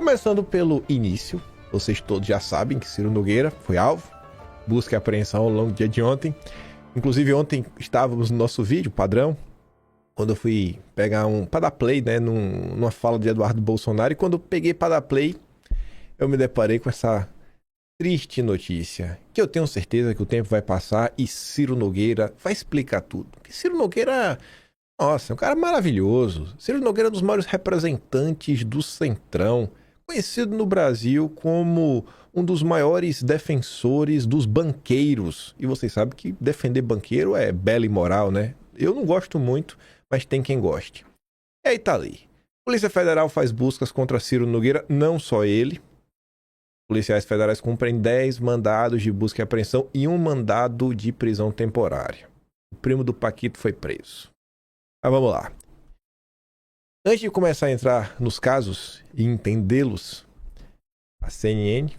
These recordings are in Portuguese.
Começando pelo início, vocês todos já sabem que Ciro Nogueira foi alvo, busca e apreensão ao longo do dia de ontem. Inclusive ontem estávamos no nosso vídeo padrão, quando eu fui pegar para dar play, né, numa fala de Eduardo Bolsonaro, e quando eu peguei para dar play, eu me deparei com essa triste notícia, que eu tenho certeza que o tempo vai passar e Ciro Nogueira vai explicar tudo. Porque Ciro Nogueira, nossa, é um cara maravilhoso. Ciro Nogueira é um dos maiores representantes do Centrão, conhecido no Brasil como um dos maiores defensores dos banqueiros. E vocês sabem que defender banqueiro é bela e moral, né? Eu não gosto muito, mas tem quem goste. E aí tá ali. Polícia Federal faz buscas contra Ciro Nogueira, não só ele. Policiais federais cumprem 10 mandados de busca e apreensão e um mandado de prisão temporária. O primo do Paquito foi preso. Mas vamos lá. Antes de começar a entrar nos casos e entendê-los, a CNN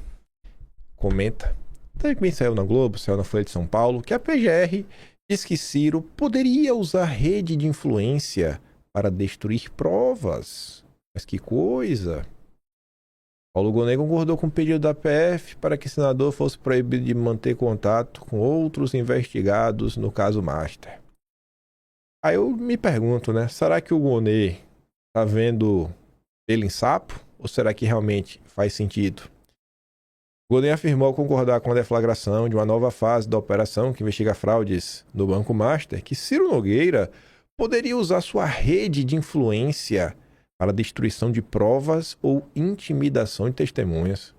comenta, também saiu na Globo, saiu na Folha de São Paulo, que a PGR diz que Ciro poderia usar rede de influência para destruir provas. Mas que coisa! Paulo Gonet concordou com o pedido da PF para que o senador fosse proibido de manter contato com outros investigados no caso Master. Aí eu me pergunto, né? Será que o Gonet tá vendo ele em sapo? Ou será que realmente faz sentido? Gonet afirmou concordar com a deflagração de uma nova fase da operação que investiga fraudes no Banco Master, que Ciro Nogueira poderia usar sua rede de influência para destruição de provas ou intimidação de testemunhas.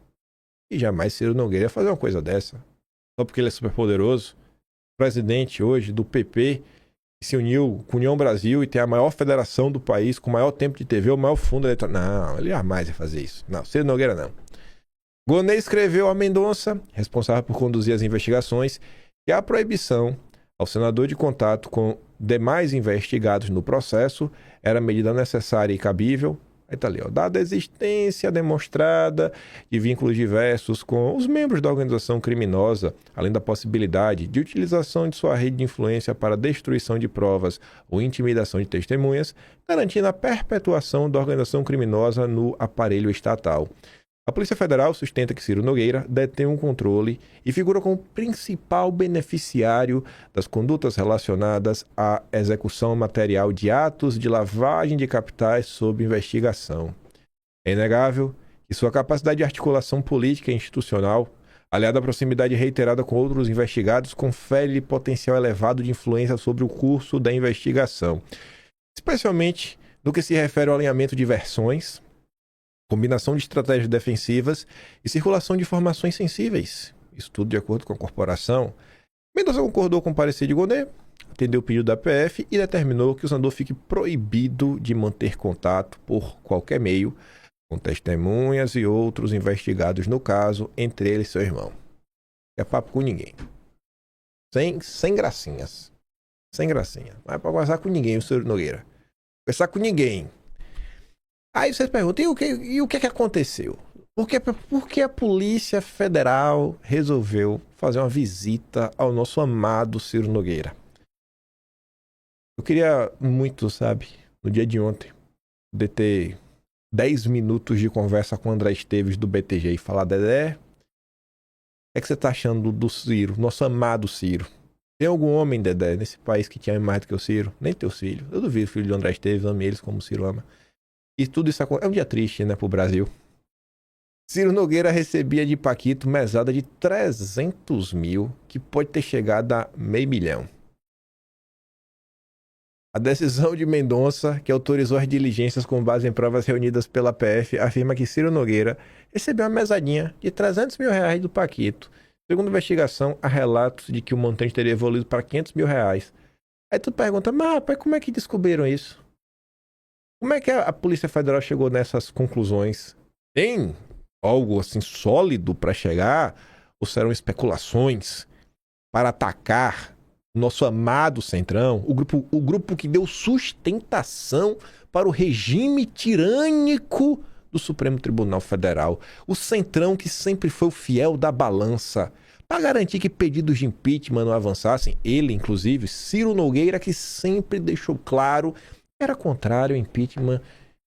E jamais Ciro Nogueira ia fazer uma coisa dessa. Só porque ele é super poderoso. O presidente hoje do PP que se uniu com a União Brasil e tem a maior federação do país, com o maior tempo de TV, o maior fundo eleitoral. Não, ele jamais ia fazer isso. Não, Ciro Nogueira não. Gonet escreveu a Mendonça, responsável por conduzir as investigações, que a proibição ao senador de contato com demais investigados no processo era medida necessária e cabível. Aí tá ali, ó, dada a existência demonstrada de vínculos diversos com os membros da organização criminosa, além da possibilidade de utilização de sua rede de influência para destruição de provas ou intimidação de testemunhas, garantindo a perpetuação da organização criminosa no aparelho estatal. A Polícia Federal sustenta que Ciro Nogueira detém um controle e figura como principal beneficiário das condutas relacionadas à execução material de atos de lavagem de capitais sob investigação. É inegável que sua capacidade de articulação política e institucional, aliada à proximidade reiterada com outros investigados, confere-lhe potencial elevado de influência sobre o curso da investigação, especialmente no que se refere ao alinhamento de versões, combinação de estratégias defensivas e circulação de informações sensíveis. Isso tudo de acordo com a corporação. Mendonça concordou com o parecer de Gonet, atendeu o pedido da PF e determinou que o senador fique proibido de manter contato por qualquer meio com testemunhas e outros investigados no caso, entre eles seu irmão. Não é papo com ninguém. Sem gracinhas. Sem gracinha. Não é pra conversar com ninguém, o senhor Nogueira. Conversar com ninguém. Aí vocês perguntam, e o que aconteceu? Por que a Polícia Federal resolveu fazer uma visita ao nosso amado Ciro Nogueira? Eu queria muito, sabe, no dia de ontem, poder ter 10 minutos de conversa com o André Esteves do BTG e falar, Dedé, o que você tá achando do Ciro, nosso amado Ciro? Tem algum homem, Dedé, nesse país que te ama mais do que o Ciro? Nem teus filhos. Eu duvido o filho de André Esteves ame eles como o Ciro ama. E tudo isso é um dia triste, né, pro Brasil. Ciro Nogueira recebia de Paquito mesada de 300 mil, que pode ter chegado a $500 mil. A decisão de Mendonça, que autorizou as diligências com base em provas reunidas pela PF, afirma que Ciro Nogueira recebeu uma mesadinha de R$300 mil do Paquito. Segundo a investigação, há relatos de que o montante teria evoluído para R$500 mil. Aí tu pergunta, mas rapaz, como é que descobriram isso? Como é que a Polícia Federal chegou nessas conclusões? Tem algo assim sólido para chegar? Ou serão especulações para atacar o nosso amado Centrão? O grupo que deu sustentação para o regime tirânico do Supremo Tribunal Federal. O Centrão que sempre foi o fiel da balança para garantir que pedidos de impeachment não avançassem. Ele, inclusive, Ciro Nogueira, que sempre deixou claro era contrário ao impeachment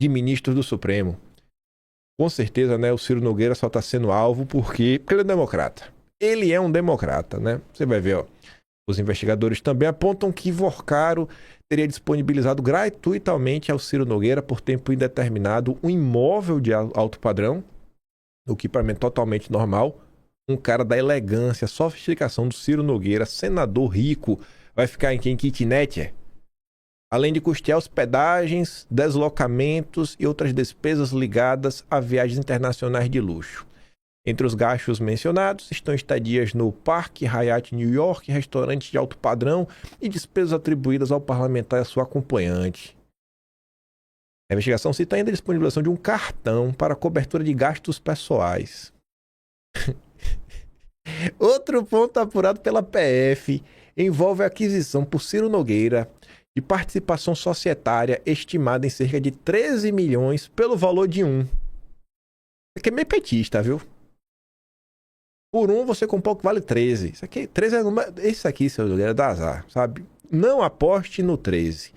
de ministros do Supremo. Com certeza, né, o Ciro Nogueira só está sendo alvo porque ele é democrata. Ele é um democrata, né? Você vai ver, ó. Os investigadores também apontam que Vorcaro teria disponibilizado gratuitamente ao Ciro Nogueira por tempo indeterminado um imóvel de alto padrão, o que para mim é totalmente normal. Um cara da elegância, sofisticação do Ciro Nogueira, senador rico, vai ficar em kitnet? Além de custear hospedagens, deslocamentos e outras despesas ligadas a viagens internacionais de luxo. Entre os gastos mencionados estão estadias no Parque Hyatt New York, restaurantes de alto padrão e despesas atribuídas ao parlamentar e a sua acompanhante. A investigação cita ainda a disponibilização de um cartão para cobertura de gastos pessoais. Outro ponto apurado pela PF envolve a aquisição por Ciro Nogueira de participação societária estimada em cerca de 13 milhões pelo valor de um. Isso aqui é meio petista, viu? Por um você comprou o que vale 13. Isso aqui, 13 é número... Esse aqui, seu Nogueira, dá azar, sabe? Não aposte no 13.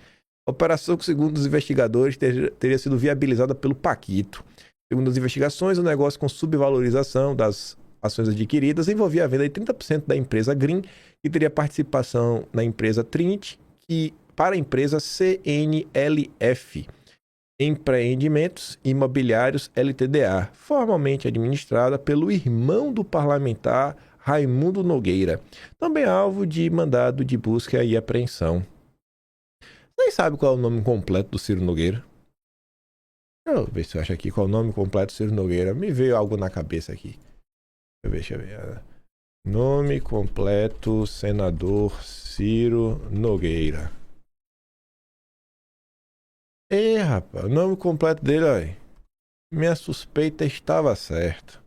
A operação que, segundo os investigadores, teria sido viabilizada pelo Paquito. Segundo as investigações, o negócio com subvalorização das ações adquiridas envolvia a venda de 30% da empresa Green, que teria participação na empresa Trinity, e para a empresa CNLF, Empreendimentos Imobiliários LTDA, formalmente administrada pelo irmão do parlamentar Raimundo Nogueira, também alvo de mandado de busca e apreensão. Vocês sabem qual é o nome completo do Ciro Nogueira? Deixa eu ver se eu acho aqui qual é o nome completo do Ciro Nogueira. Me veio algo na cabeça aqui. Deixa eu ver. Nome completo, senador Ciro Nogueira. Rapaz, o nome completo dele, olha. Minha suspeita estava certa.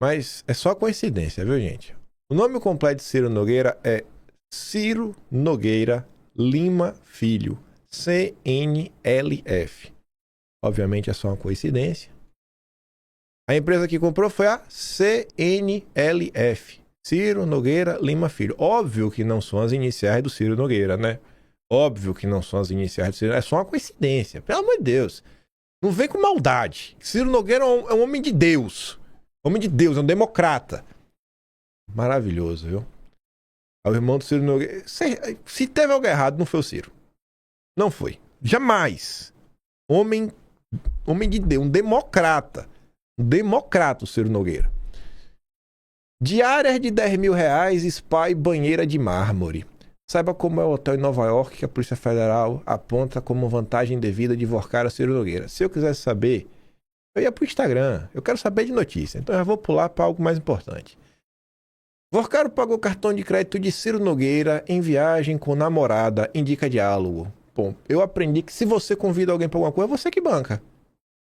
Mas é só coincidência, viu, gente? O nome completo de Ciro Nogueira é Ciro Nogueira Lima Filho. CNLF. Obviamente é só uma coincidência. A empresa que comprou foi a CNLF. Ciro Nogueira Lima Filho. Óbvio que não são as iniciais do Ciro Nogueira, né? Óbvio que não são as iniciais do Ciro. É só uma coincidência. Pelo amor de Deus. Não vem com maldade. Ciro Nogueira é um homem de Deus. Homem de Deus, é um democrata. Maravilhoso, viu? É o irmão do Ciro Nogueira. Se teve algo errado, não foi o Ciro. Não foi. Jamais. Homem de Deus, um democrata. Um democrata, o Ciro Nogueira. Diárias de 10 mil reais, spa e banheira de mármore. Saiba como é o hotel em Nova York que a Polícia Federal aponta como vantagem devida de Vorcaro Ciro Nogueira. Se eu quisesse saber, eu ia pro Instagram. Eu quero saber de notícia, então eu já vou pular para algo mais importante. Vorcaro pagou cartão de crédito de Ciro Nogueira em viagem com namorada, indica diálogo. Bom, eu aprendi que se você convida alguém para alguma coisa, é você que banca.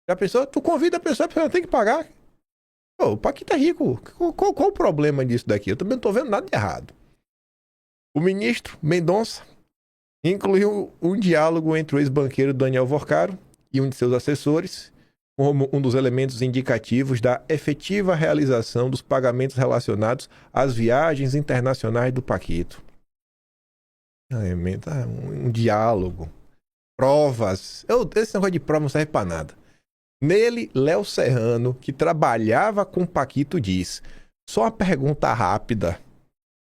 Já pensou? Tu convida a pessoa tem que pagar. Pô, o Paquito é rico. Qual o problema disso daqui? Eu também não tô vendo nada de errado. O ministro Mendonça incluiu um diálogo entre o ex-banqueiro Daniel Vorcaro e um de seus assessores como um dos elementos indicativos da efetiva realização dos pagamentos relacionados às viagens internacionais do Paquito. Um diálogo. Provas. Esse negócio de prova não serve pra nada. Nele, Léo Serrano, que trabalhava com Paquito, diz: só uma pergunta rápida.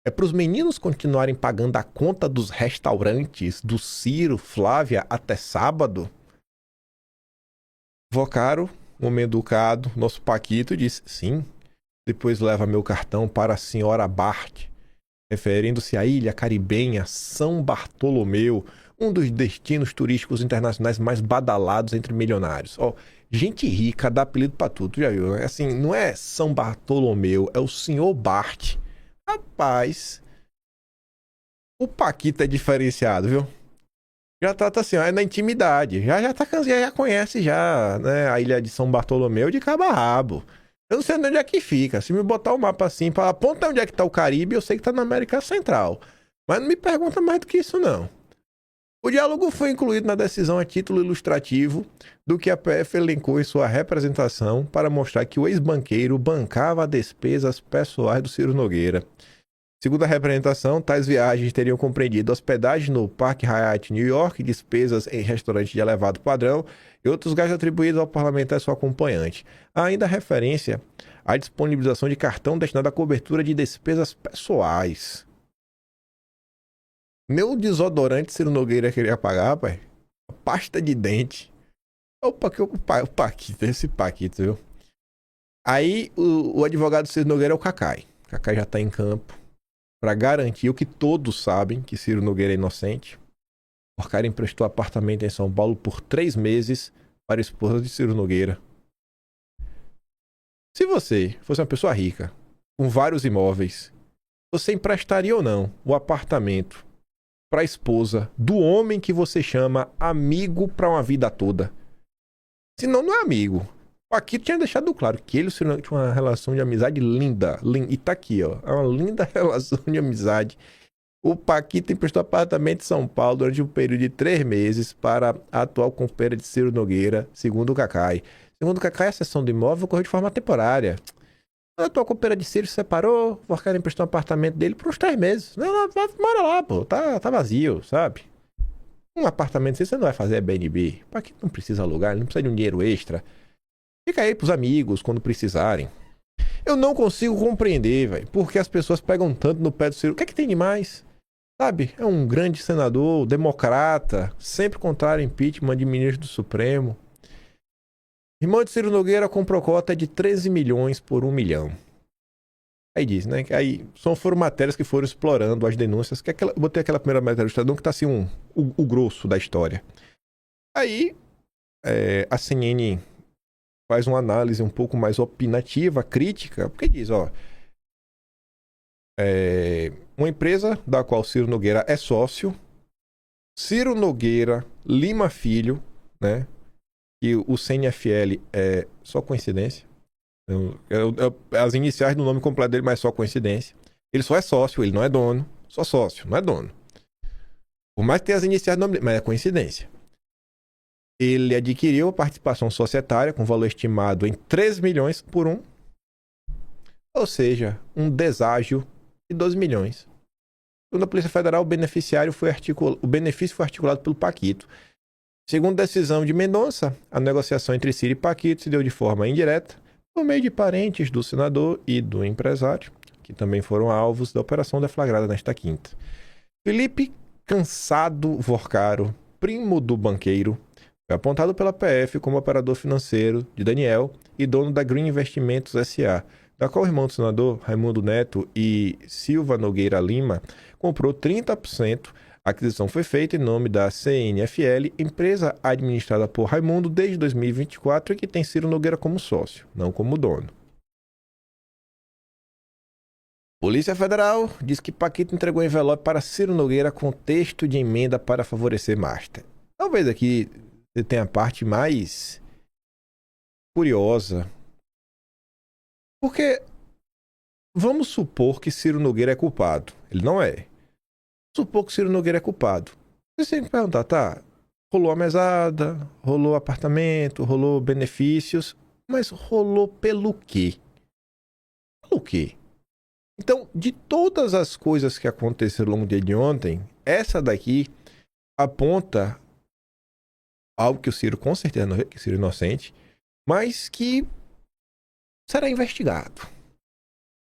É para os meninos continuarem pagando a conta dos restaurantes do Ciro, Flávia, até sábado? Vorcaro, homem educado, nosso Paquito, diz: sim. Depois leva meu cartão para a senhora Bart, referindo-se à ilha caribenha São Bartolomeu, um dos destinos turísticos internacionais mais badalados entre milionários. Gente rica dá apelido para tudo, já viu? Assim, não é São Bartolomeu, é o senhor Bart. Rapaz, o Paquito é diferenciado, viu? Já trata assim, é na intimidade. Já conhece já, né, a ilha de São Bartolomeu de cabo a rabo. Eu não sei onde é que fica. Se me botar o mapa assim, para apontar onde é que tá o Caribe, eu sei que tá na América Central. Mas não me pergunta mais do que isso, não. O diálogo foi incluído na decisão a título ilustrativo do que a PF elencou em sua representação para mostrar que o ex-banqueiro bancava despesas pessoais do Ciro Nogueira. Segundo a representação, tais viagens teriam compreendido hospedagem no Park Hyatt, New York, despesas em restaurante de elevado padrão e outros gastos atribuídos ao parlamentar e seu acompanhante. Há ainda referência à disponibilização de cartão destinado à cobertura de despesas pessoais. Meu desodorante Ciro Nogueira queria pagar, pai. Pasta de dente. O Paquito, esse Paquito, viu? Aí o advogado Ciro Nogueira é o Cacai. O Cacai já tá em campo para garantir o que todos sabem, que Ciro Nogueira é inocente. O cara emprestou apartamento em São Paulo por 3 meses para a esposa de Ciro Nogueira. Se você fosse uma pessoa rica, com vários imóveis, você emprestaria ou não o apartamento para a esposa do homem que você chama amigo para uma vida toda? Senão, não é amigo. O Paquito tinha deixado claro que ele e o Ciro tinham uma relação de amizade linda. E tá aqui, ó. É uma linda relação de amizade. O Paquito emprestou apartamento em São Paulo durante um período de 3 meses para a atual companheira de Ciro Nogueira, segundo o Cacai. Segundo o Cacai, a cessão do imóvel ocorreu de forma temporária. A atual companheira de Ciro se separou, o cara emprestou um apartamento dele por uns 3 meses. Não, mora lá, pô. Tá vazio, sabe? Um apartamento assim, você não vai fazer Airbnb. O Paquito não precisa alugar, ele não precisa de um dinheiro extra. Fica aí pros amigos quando precisarem. Eu não consigo compreender, velho, porque as pessoas pegam tanto no pé do Ciro. O que é que tem de mais? Sabe? É um grande senador, democrata, sempre contrário ao impeachment de ministro do Supremo. Irmão de Ciro Nogueira comprou cota de 13 milhões por 1 milhão. Aí diz, né? Aí foram matérias que foram explorando as denúncias. Botei aquela primeira matéria do Estadão que tá assim o grosso da história. Aí a CNN faz uma análise um pouco mais opinativa, crítica, porque diz, ó, uma empresa da qual Ciro Nogueira é sócio, Ciro Nogueira Lima Filho, né, e o CNFL é só coincidência, as iniciais do nome completo dele, mas só coincidência, ele só é sócio, ele não é dono, só sócio, não é dono, por mais que tenha as iniciais do nome dele, mas é coincidência. Ele adquiriu a participação societária com valor estimado em 3 milhões por 1. Ou seja, um deságio de 12 milhões. Segundo a Polícia Federal, o benefício foi articulado pelo Paquito. Segundo a decisão de Mendonça, a negociação entre Ciro e Paquito se deu de forma indireta, por meio de parentes do senador e do empresário, que também foram alvos da operação deflagrada nesta quinta. Felipe Cansado Vorcaro, primo do banqueiro, foi apontado pela PF como operador financeiro de Daniel e dono da Green Investimentos S.A., da qual o irmão do senador Raimundo Neto e Silva Nogueira Lima comprou 30%. A aquisição foi feita em nome da CNFL, empresa administrada por Raimundo desde 2024 e que tem Ciro Nogueira como sócio, não como dono. Polícia Federal diz que Paquito entregou envelope para Ciro Nogueira com texto de emenda para favorecer Master. Talvez aqui você tenha a parte mais curiosa. Porque vamos supor que Ciro Nogueira é culpado. Ele não é. Supor que Ciro Nogueira é culpado. Você tem que perguntar, tá? Rolou a mesada, rolou apartamento, rolou benefícios, mas rolou pelo quê? Pelo quê? Então, de todas as coisas que aconteceram ao longo do dia de ontem, essa daqui aponta algo que o Ciro com certeza não é, que o Ciro é inocente, mas que será investigado.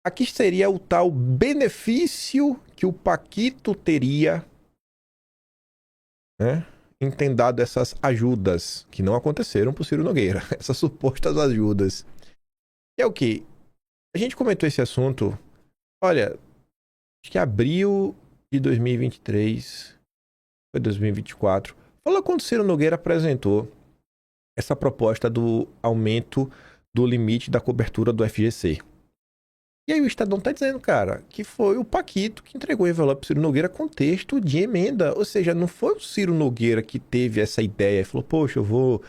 Aqui seria o tal benefício que o Paquito teria, né, em ter dado essas ajudas que não aconteceram para o Ciro Nogueira, essas supostas ajudas. É o que? A gente comentou esse assunto, olha, acho que abril de 2023, foi 2024, falou quando o Ciro Nogueira apresentou essa proposta do aumento do limite da cobertura do FGC. E aí o Estadão tá dizendo, cara, que foi o Paquito que entregou o envelope pro Ciro Nogueira com texto de emenda. Ou seja, não foi o Ciro Nogueira que teve essa ideia e falou, poxa, eu vou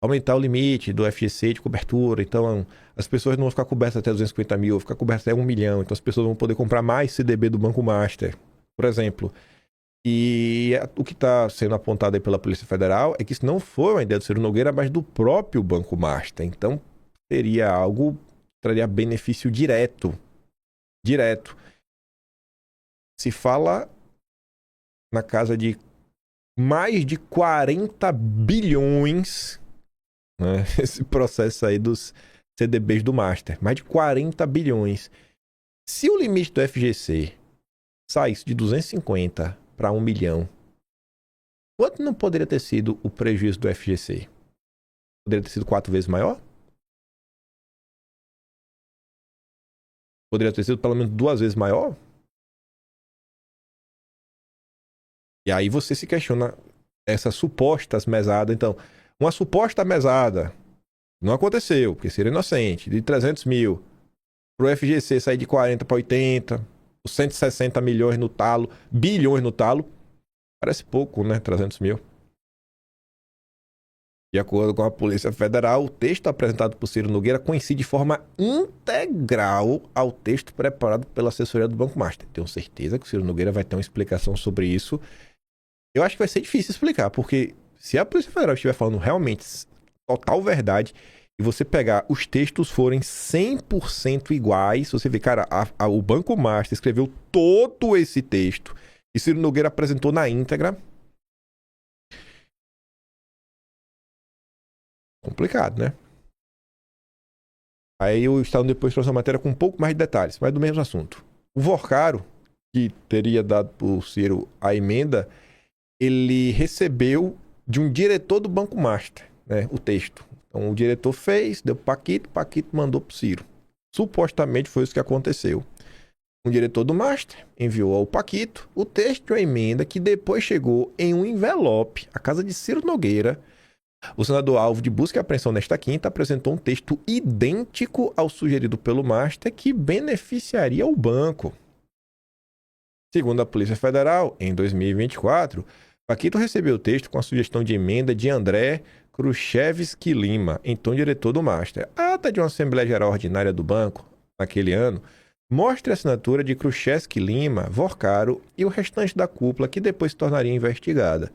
aumentar o limite do FGC de cobertura, então as pessoas não vão ficar cobertas até 250 mil, vão ficar cobertas até 1 milhão, então as pessoas vão poder comprar mais CDB do Banco Master, por exemplo. E o que está sendo apontado aí pela Polícia Federal é que isso não foi uma ideia do Ciro Nogueira, mas do próprio Banco Master. Então, seria algo que traria benefício direto. se fala na casa de mais de 40 bilhões, né? Esse processo aí dos CDBs do Master. Mais de 40 bilhões. Se o limite do FGC saísse de 250 para 1 milhão, quanto não poderia ter sido o prejuízo do FGC? Poderia ter sido 4 vezes maior? Poderia ter sido pelo menos 2 vezes maior? E aí você se questiona essas supostas mesadas. Então, uma suposta mesada não aconteceu, porque seria inocente, de 300 mil. Para o FGC sair de 40 para 80, os 160 milhões no talo, bilhões no talo, parece pouco, né? 300 mil. De acordo com a Polícia Federal, o texto apresentado por Ciro Nogueira coincide de forma integral ao texto preparado pela assessoria do Banco Master. Tenho certeza que o Ciro Nogueira vai ter uma explicação sobre isso. Eu acho que vai ser difícil explicar, porque se a Polícia Federal estiver falando realmente total verdade e você pegar os textos forem 100% iguais, você vê, cara, o Banco Master escreveu todo esse texto e Ciro Nogueira apresentou na íntegra. Complicado, né? Aí o Estado depois trouxe a matéria com um pouco mais de detalhes, mas do mesmo assunto. O Vorcaro, que teria dado por Ciro a emenda, ele recebeu de um diretor do Banco Master, né, o texto. Então o diretor fez, deu pro Paquito mandou pro Ciro. Supostamente foi isso que aconteceu. Um diretor do Master enviou ao Paquito o texto de uma emenda que depois chegou em um envelope à casa de Ciro Nogueira. O senador alvo de busca e apreensão nesta quinta apresentou um texto idêntico ao sugerido pelo Master que beneficiaria o banco. Segundo a Polícia Federal, em 2024, Paquito recebeu o texto com a sugestão de emenda de André Khrushchevsky Lima, então diretor do Master. A ata de uma Assembleia Geral Ordinária do banco, naquele ano, mostra a assinatura de Khrushchevsky Lima, Vorcaro e o restante da cúpula que depois se tornaria investigada.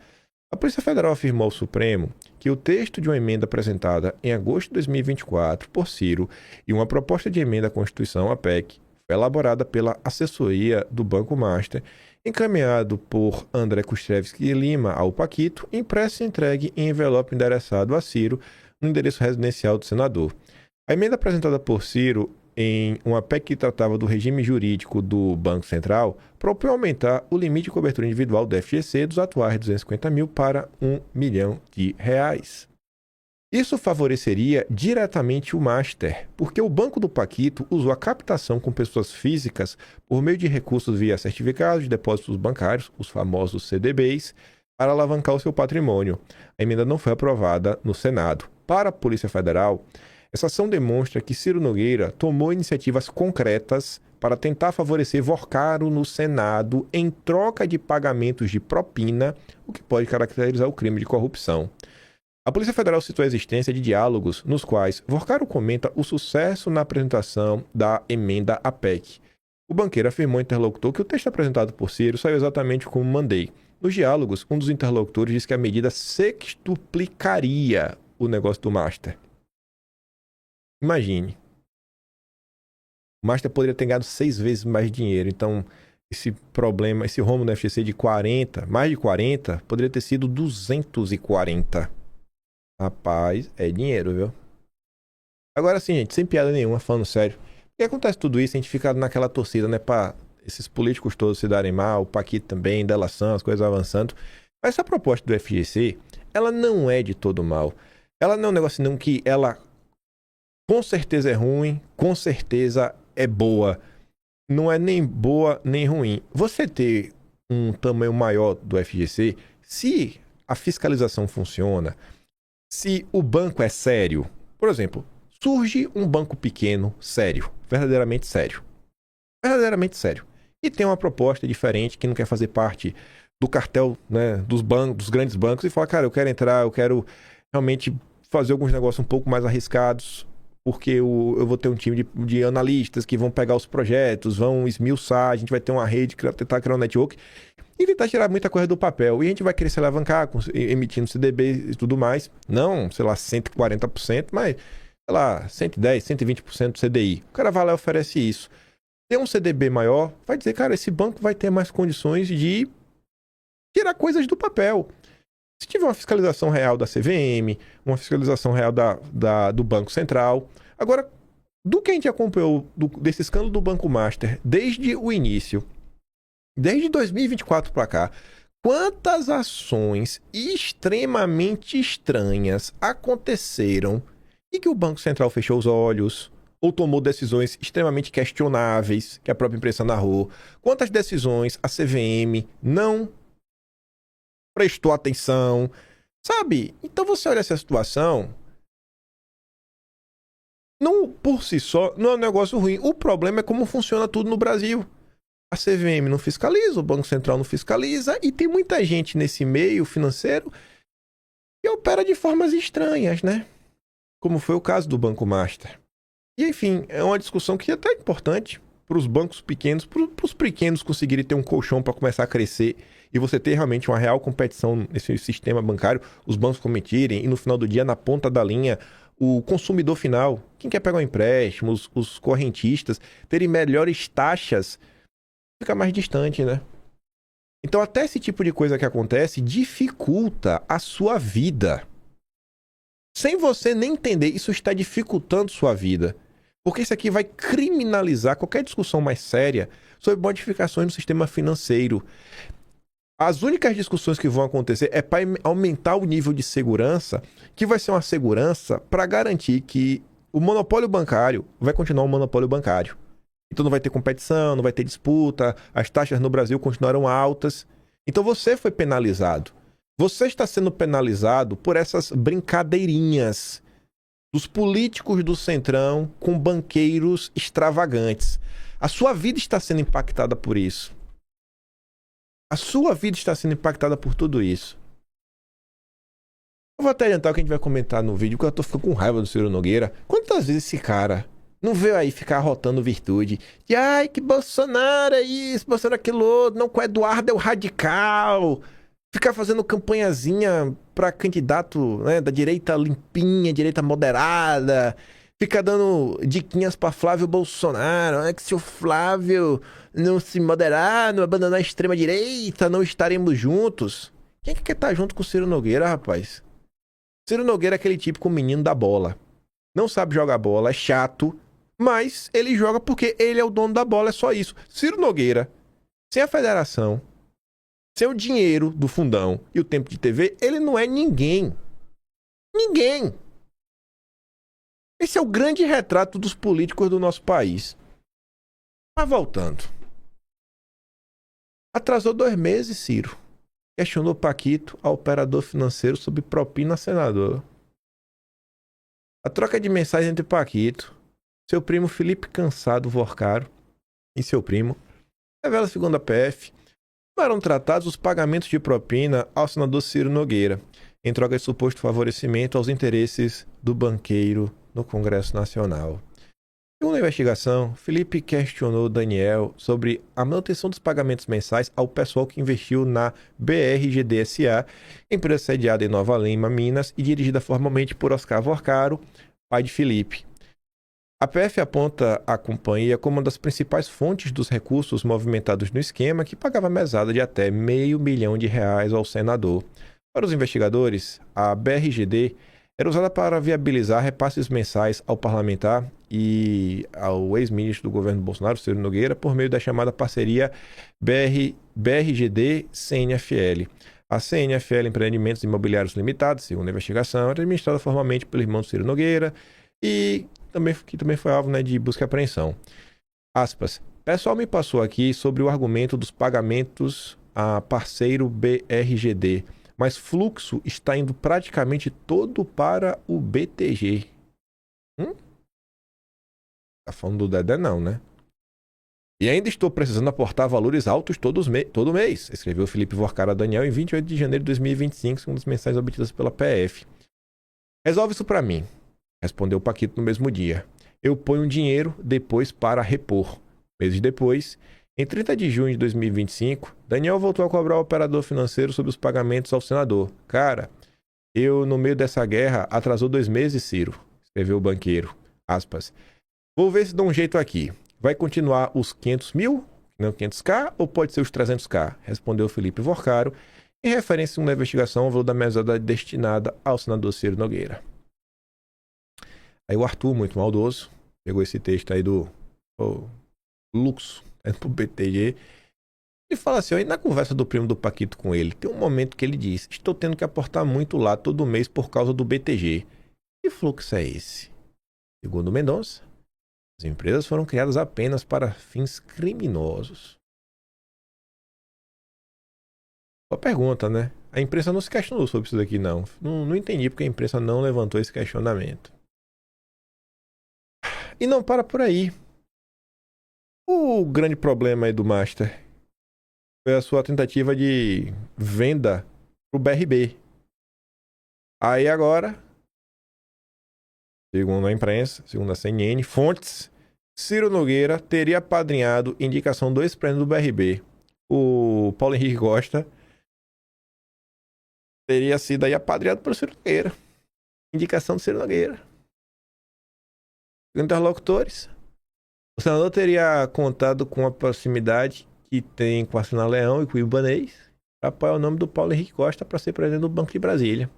A Polícia Federal afirmou ao Supremo que o texto de uma emenda apresentada em agosto de 2024 por Ciro e uma proposta de emenda à Constituição, a PEC, foi elaborada pela assessoria do Banco Master, encaminhado por André Khrushchevsky Lima ao Paquito, impresso e entregue em envelope endereçado a Ciro no endereço residencial do senador. A emenda apresentada por Ciro em uma PEC que tratava do regime jurídico do Banco Central, propõe aumentar o limite de cobertura individual do FGC dos atuais 250 mil para 1 milhão de reais. Isso favoreceria diretamente o Master, porque o Banco do Paquito usou a captação com pessoas físicas por meio de recursos via certificados de depósitos bancários, os famosos CDBs, para alavancar o seu patrimônio. A emenda não foi aprovada no Senado. Para a Polícia Federal, essa ação demonstra que Ciro Nogueira tomou iniciativas concretas para tentar favorecer Vorcaro no Senado em troca de pagamentos de propina, o que pode caracterizar o crime de corrupção. A Polícia Federal citou a existência de diálogos nos quais Vorcaro comenta o sucesso na apresentação da emenda à PEC. O banqueiro afirmou ao interlocutor que o texto apresentado por Ciro saiu exatamente como mandei. Nos diálogos, um dos interlocutores disse que a medida sextuplicaria o negócio do Master. Imagine. O Master poderia ter ganhado 6 vezes mais dinheiro. Então, esse problema, esse rombo no FGC de 40, mais de 40, poderia ter sido 240. Rapaz, é dinheiro, viu? Agora sim, gente, sem piada nenhuma, falando sério. Por que acontece tudo isso? A gente fica naquela torcida, né? Pra esses políticos todos se darem mal, o Paquito também, delação, as coisas avançando. Mas essa proposta do FGC, ela não é de todo mal. Ela não é um negócio não que ela com certeza é ruim, com certeza é boa. Não é nem boa nem ruim. Você ter um tamanho maior do FGC, se a fiscalização funciona, se o banco é sério, por exemplo, surge um banco pequeno, sério, verdadeiramente sério, e tem uma proposta diferente que não quer fazer parte do cartel, né, dos grandes bancos e fala, cara, eu quero entrar, eu quero realmente fazer alguns negócios um pouco mais arriscados, porque eu vou ter um time de analistas que vão pegar os projetos, vão esmiuçar, a gente vai ter uma rede, tentar criar um network e tentar tirar muita coisa do papel. E a gente vai querer se alavancar, emitindo CDB e tudo mais. Não, sei lá, 140%, mas, sei lá, 110%, 120% do CDI. O cara vai lá e oferece isso. Tem um CDB maior, vai dizer, cara, esse banco vai ter mais condições de tirar coisas do papel. Se tiver uma fiscalização real da CVM, uma fiscalização real do Banco Central. Agora, do que a gente acompanhou desse escândalo do Banco Master desde o início, desde 2024 para cá, quantas ações extremamente estranhas aconteceram e que o Banco Central fechou os olhos ou tomou decisões extremamente questionáveis que a própria imprensa narrou? Quantas decisões a CVM não prestou atenção, sabe? Então você olha essa situação, não por si só, não é um negócio ruim. O problema é como funciona tudo no Brasil. A CVM não fiscaliza, o Banco Central não fiscaliza e tem muita gente nesse meio financeiro que opera de formas estranhas, né? Como foi o caso do Banco Master. E enfim, é uma discussão que é até importante para os bancos pequenos, para os pequenos conseguirem ter um colchão para começar a crescer e você ter realmente uma real competição nesse sistema bancário, os bancos competirem e no final do dia, na ponta da linha, o consumidor final, quem quer pegar um empréstimo, os correntistas, terem melhores taxas, fica mais distante, né? Então até esse tipo de coisa que acontece dificulta a sua vida. Sem você nem entender, isso está dificultando sua vida. Porque isso aqui vai criminalizar qualquer discussão mais séria sobre modificações no sistema financeiro. As únicas discussões que vão acontecer é para aumentar o nível de segurança, que vai ser uma segurança para garantir que o monopólio bancário vai continuar um monopólio bancário. Então não vai ter competição, não vai ter disputa, as taxas no Brasil continuarão altas. Então você foi penalizado. Você está sendo penalizado por essas brincadeirinhas dos políticos do Centrão com banqueiros extravagantes. A sua vida está sendo impactada por isso. A sua vida está sendo impactada por tudo isso. Eu vou até adiantar o que a gente vai comentar no vídeo, porque eu tô ficando com raiva do Ciro Nogueira. Quantas vezes esse cara não veio aí ficar rotando virtude? De, ai, que Bolsonaro é isso, Bolsonaro é aquilo outro, não, que o Eduardo é o radical. Ficar fazendo campanhazinha para candidato, né, da direita limpinha, direita moderada. Ficar dando diquinhas para Flávio Bolsonaro. Que se o Flávio não se moderar, não abandonar a extrema-direita, não estaremos juntos. Quem que quer estar junto com o Ciro Nogueira, rapaz? Ciro Nogueira é aquele típico menino da bola. Não sabe jogar bola, é chato, mas ele joga porque ele é o dono da bola, é só isso. Ciro Nogueira, sem a federação, sem o dinheiro do fundão e o tempo de TV, ele não é ninguém. Ninguém. Esse é o grande retrato dos políticos do nosso país. Mas voltando. Atrasou 2 meses, Ciro. Questionou Paquito, a operador financeiro, sobre propina a senador. A troca de mensagens entre Paquito, seu primo Felipe Cansado Vorcaro e seu primo, revela segundo a PF, eram tratados os pagamentos de propina ao senador Ciro Nogueira, em troca de suposto favorecimento aos interesses do banqueiro no Congresso Nacional. Segundo a investigação, Felipe questionou Daniel sobre a manutenção dos pagamentos mensais ao pessoal que investiu na BRGD-SA, empresa sediada em Nova Lima, Minas, e dirigida formalmente por Oscar Vorcaro, pai de Felipe. A PF aponta a companhia como uma das principais fontes dos recursos movimentados no esquema, que pagava mesada de até R$500 mil ao senador. Para os investigadores, a BRGD era usada para viabilizar repasses mensais ao parlamentar e ao ex-ministro do governo Bolsonaro, Ciro Nogueira, por meio da chamada parceria BRGD-CNFL. A CNFL Empreendimentos Imobiliários Limitados, segundo a investigação, era administrada formalmente pelo irmão do Ciro Nogueira e que também foi alvo, né, de busca e apreensão. Aspas. Pessoal me passou aqui sobre o argumento dos pagamentos a parceiro BRGD, mas fluxo está indo praticamente todo para o BTG. Tá falando do Dedé não, né? E ainda estou precisando aportar valores altos todo mês, escreveu Felipe Vorcara Daniel em 28 de janeiro de 2025, segundo as mensagens obtidas pela PF. Resolve isso para mim, respondeu Paquito no mesmo dia. Eu ponho dinheiro depois para repor. Meses depois, em 30 de junho de 2025, Daniel voltou a cobrar o operador financeiro sobre os pagamentos ao senador. Cara, eu no meio dessa guerra atrasou 2 meses, Ciro, escreveu o banqueiro. Aspas. Vou ver se dou um jeito aqui. Vai continuar os 500 mil, não 500k, ou pode ser os 300k? Respondeu Felipe Vorcaro, em referência a uma investigação ao valor da mesada destinada ao senador Ciro Nogueira. Aí o Arthur, muito maldoso, pegou esse texto aí do Luxo, pro BTG, e fala assim, ó, na conversa do primo do Paquito com ele, tem um momento que ele diz, estou tendo que aportar muito lá todo mês por causa do BTG. Que fluxo é esse? Segundo Mendonça, as empresas foram criadas apenas para fins criminosos. Só pergunta, né? A imprensa não se questionou sobre isso daqui, não. Não entendi porque a imprensa não levantou esse questionamento. E não para por aí. O grande problema aí do Master foi a sua tentativa de venda pro BRB. Aí agora, segundo a imprensa, segundo a CNN, fontes, Ciro Nogueira teria apadrinhado indicação do ex-presidente do BRB. O Paulo Henrique Costa teria sido aí apadrinhado pelo Ciro Nogueira. Indicação do Ciro Nogueira. Interlocutores. O senador teria contado com a proximidade que tem com a Sina Leão e com o Ibanez para apoiar o nome do Paulo Henrique Costa para ser presidente do Banco de Brasília.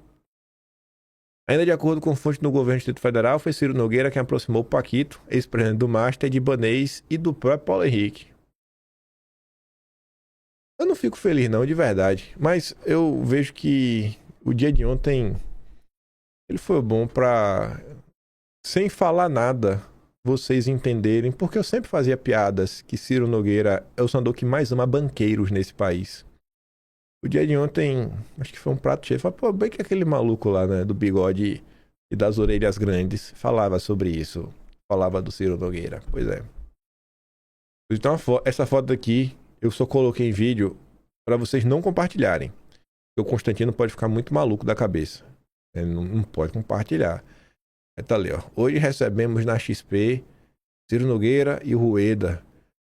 Ainda de acordo com fontes do governo do Distrito Federal, foi Ciro Nogueira quem aproximou o Paquito, ex-presidente do Master, de Ibanez e do próprio Paulo Henrique. Eu não fico feliz não, de verdade, mas eu vejo que o dia de ontem ele foi bom para, sem falar nada, vocês entenderem, porque eu sempre fazia piadas que Ciro Nogueira é o senador que mais ama banqueiros nesse país. O dia de ontem, acho que foi um prato cheio. Falei, pô, bem que aquele maluco lá, né, do bigode e das orelhas grandes, falava sobre isso. Falava do Ciro Nogueira. Pois é. Então, essa foto aqui, eu só coloquei em vídeo para vocês não compartilharem. O Constantino pode ficar muito maluco da cabeça. Ele não pode compartilhar. Tá ali, ó. Hoje recebemos na XP Ciro Nogueira e o Rueda,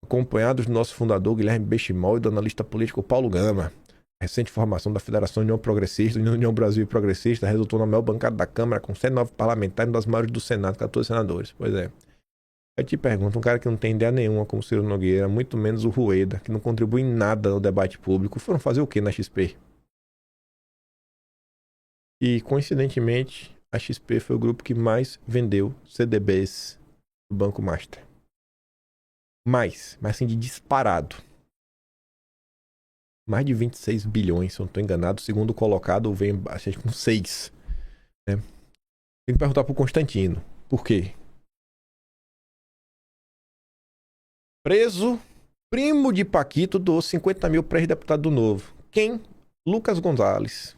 acompanhados do nosso fundador Guilherme Benchimol e do analista político Paulo Gama. A recente formação da Federação União Progressista e União Brasil Progressista resultou na maior bancada da Câmara com 109 parlamentares e uma das maiores do Senado, 14 senadores. Pois é. Eu te pergunto, um cara que não tem ideia nenhuma como Ciro Nogueira, muito menos o Rueda, que não contribui em nada no debate público, foram fazer o que na XP? E, coincidentemente, a XP foi o grupo que mais vendeu CDBs do Banco Master. Mas assim, de disparado. Mais de 26 bilhões, se eu não estou enganado. O segundo colocado vem com 6. Né? Tem que perguntar pro Constantino. Por quê? Preso, primo de Paquito doou 50 mil para ex-deputado do Novo. Quem? Lucas Gonzalez.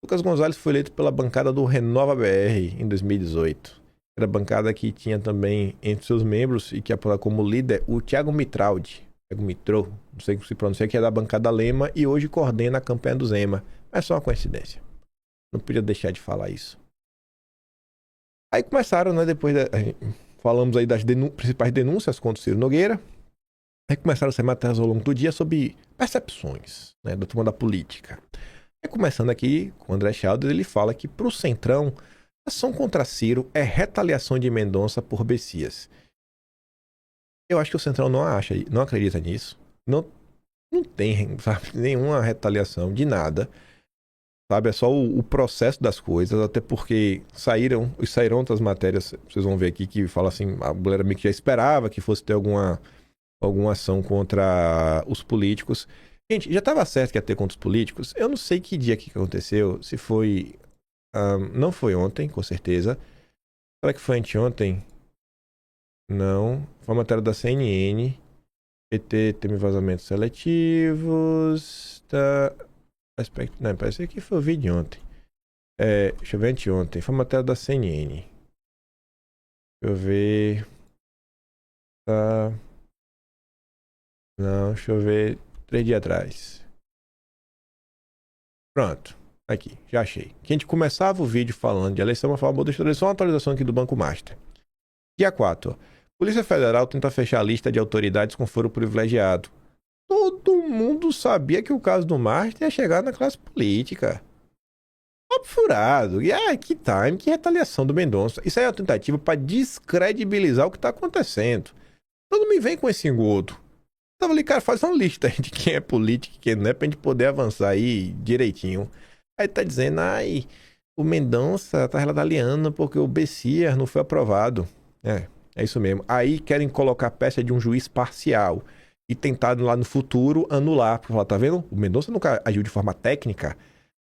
Lucas Gonzalez foi eleito pela bancada do Renova BR em 2018. Era a bancada que tinha também entre seus membros e que apoiava como líder o Thiago Mitraldi. Thiago Mitro, não sei se pronuncia, que é da bancada Lema e hoje coordena a campanha do Zema. É só uma coincidência. Não podia deixar de falar isso. Aí começaram, né, falamos aí das principais denúncias contra o Ciro Nogueira. Aí começaram a ser matérias ao longo do dia sobre percepções, né, da turma da política. Aí começando aqui com o André Chalder, ele fala que pro Centrão, a ação contra Ciro é retaliação de Mendonça por Bessias. Eu acho que o Centrão não acredita nisso. Não tem, sabe, nenhuma retaliação de nada. Sabe, é só o processo das coisas, até porque saíram outras matérias, vocês vão ver aqui, que fala assim, a galera meio que já esperava que fosse ter alguma ação contra os políticos. Gente, já estava certo que ia ter contra os políticos. Eu não sei que dia que aconteceu, se foi... não foi ontem, com certeza. Será que foi anteontem? Não. Foi uma matéria da CNN. PT teme vazamentos seletivos. Tá... Não, parece que foi o vídeo de ontem. Deixa eu ver anteontem. Foi uma matéria da CNN. Deixa eu ver. Tá. Não, deixa eu ver. 3 dias atrás. Pronto. Aqui, já achei. Que a gente começava o vídeo falando de eleição, mas falava, deixa eu só uma atualização aqui do Banco Master. Dia 4. Polícia Federal tenta fechar a lista de autoridades com foro privilegiado. Todo mundo sabia que o caso do Master ia chegar na classe política. Papo furado. E que time, que retaliação do Mendonça. Isso aí é uma tentativa para descredibilizar o que está acontecendo. Então não me vem com esse engodo. Tava ali, cara, faz uma lista aí de quem é político e quem não é, pra gente poder avançar aí direitinho. Aí tá dizendo, ai, o Mendonça tá retaliando porque o Bessias não foi aprovado. É isso mesmo. Aí querem colocar a peça de um juiz parcial e tentar lá no futuro anular. Porque falar, tá vendo? O Mendonça nunca agiu de forma técnica.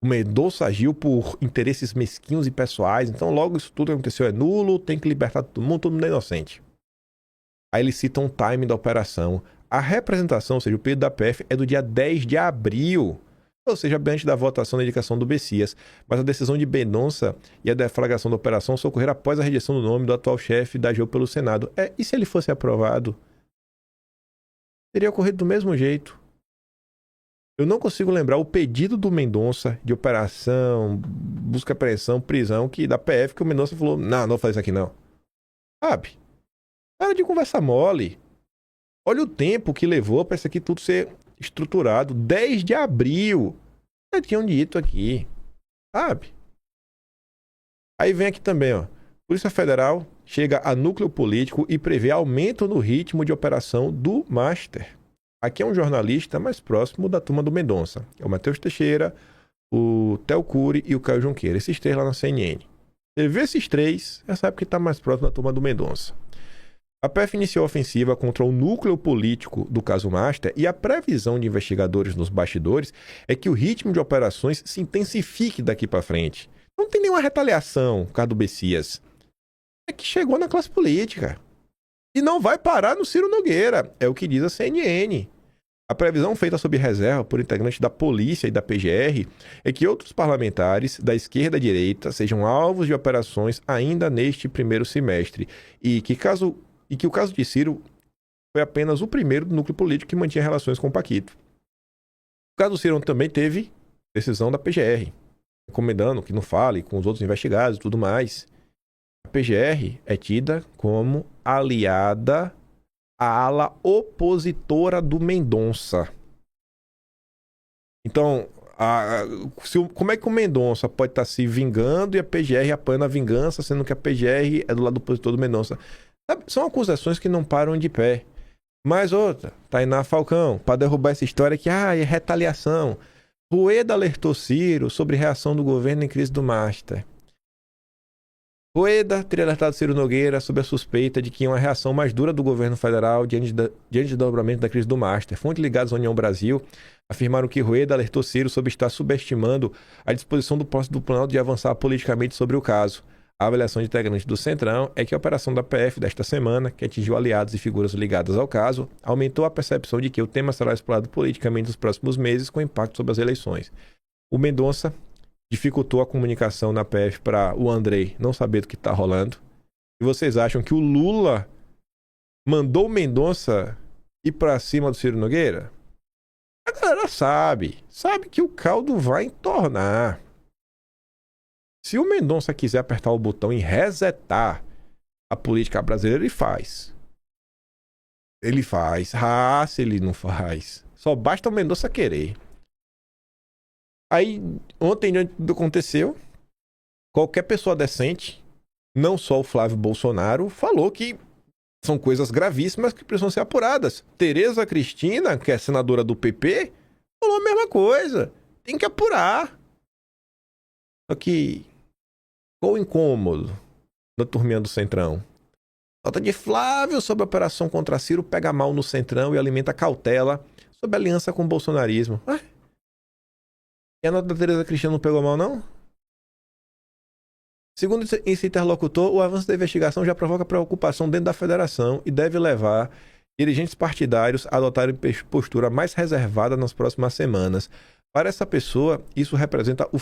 O Mendonça agiu por interesses mesquinhos e pessoais. Então logo isso tudo que aconteceu é nulo, tem que libertar todo mundo é inocente. Aí eles citam o time da operação. A representação, ou seja, o pedido da PF é do dia 10 de abril, ou seja, bem antes da votação da indicação do Bessias. Mas a decisão de Mendonça e a deflagração da operação só ocorreram após a rejeição do nome do atual chefe da AGU pelo Senado. E se ele fosse aprovado? Teria ocorrido do mesmo jeito. Eu não consigo lembrar o pedido do Mendonça de operação, busca, apreensão, prisão, que da PF, que o Mendonça falou, não vou fazer isso aqui não. Sabe? Para de conversa mole. Olha o tempo que levou para isso aqui tudo ser estruturado. 10 de abril. Já tinham dito aqui. Sabe? Aí vem aqui também, ó. Polícia Federal chega a núcleo político e prevê aumento no ritmo de operação do Master. Aqui é um jornalista mais próximo da turma do Mendonça. É o Matheus Teixeira, o Theo Cury e o Caio Junqueira. Esses três lá na CNN. Você vê esses três, já sabe que está mais próximo da turma do Mendonça. A PF iniciou a ofensiva contra o núcleo político do caso Master e a previsão de investigadores nos bastidores é que o ritmo de operações se intensifique daqui para frente. Não tem nenhuma retaliação por causa do Bessias. É que chegou na classe política. E não vai parar no Ciro Nogueira, é o que diz a CNN. A previsão feita sob reserva por integrantes da polícia e da PGR é que outros parlamentares da esquerda e direita sejam alvos de operações ainda neste primeiro semestre e que o caso de Ciro foi apenas o primeiro do núcleo político que mantinha relações com o Paquito. O caso do Ciro também teve decisão da PGR, recomendando que não fale com os outros investigados e tudo mais. A PGR é tida como aliada à ala opositora do Mendonça. Então, como é que o Mendonça pode estar se vingando e a PGR apoiando a vingança, sendo que a PGR é do lado opositor do Mendonça? São acusações que não param de pé. Mais outra, Tainá Falcão, para derrubar essa história que é retaliação. Rueda alertou Ciro sobre reação do governo em crise do Master. Rueda teria alertado Ciro Nogueira sobre a suspeita de que uma reação mais dura do governo federal diante do desdobramento da crise do Master. Fontes ligadas à União Brasil afirmaram que Rueda alertou Ciro sobre estar subestimando a disposição do posto do Planalto de avançar politicamente sobre o caso. A avaliação de integrantes do Centrão é que a operação da PF desta semana, que atingiu aliados e figuras ligadas ao caso, aumentou a percepção de que o tema será explorado politicamente nos próximos meses com impacto sobre as eleições. O Mendonça dificultou a comunicação na PF para o Andrei não saber do que está rolando. E vocês acham que o Lula mandou o Mendonça ir para cima do Ciro Nogueira? A galera sabe que o caldo vai entornar. Se o Mendonça quiser apertar o botão e resetar a política brasileira, ele faz. Ele faz. Se ele não faz. Só basta o Mendonça querer. Aí, ontem, diante do que aconteceu, qualquer pessoa decente, não só o Flávio Bolsonaro, falou que são coisas gravíssimas que precisam ser apuradas. Tereza Cristina, que é senadora do PP, falou a mesma coisa. Tem que apurar. Só que qual o incômodo da turminha do Centrão? Nota de Flávio sobre a operação contra Ciro pega mal no Centrão e alimenta cautela sobre a aliança com o bolsonarismo. E a nota da Tereza Cristina não pegou mal, não? Segundo esse interlocutor, o avanço da investigação já provoca preocupação dentro da federação e deve levar dirigentes partidários a adotarem postura mais reservada nas próximas semanas. Para essa pessoa, isso representa o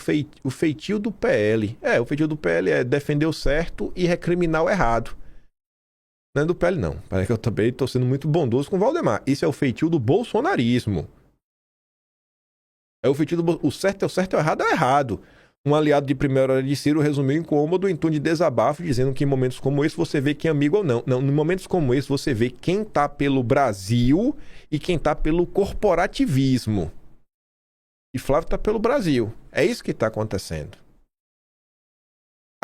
feitio do PL. O feitio do PL é defender o certo e recriminar o errado. Não é do PL, não. Parece que eu também estou sendo muito bondoso com o Valdemar. Isso é o feitio do bolsonarismo. É o feitio o certo é o certo, o errado é o errado. Um aliado de primeira hora de Ciro resumiu incômodo em tom de desabafo, dizendo que em momentos como esse você vê quem é amigo ou não. Não, em momentos como esse você vê quem tá pelo Brasil e quem tá pelo corporativismo. E Flávio tá pelo Brasil. É isso que tá acontecendo.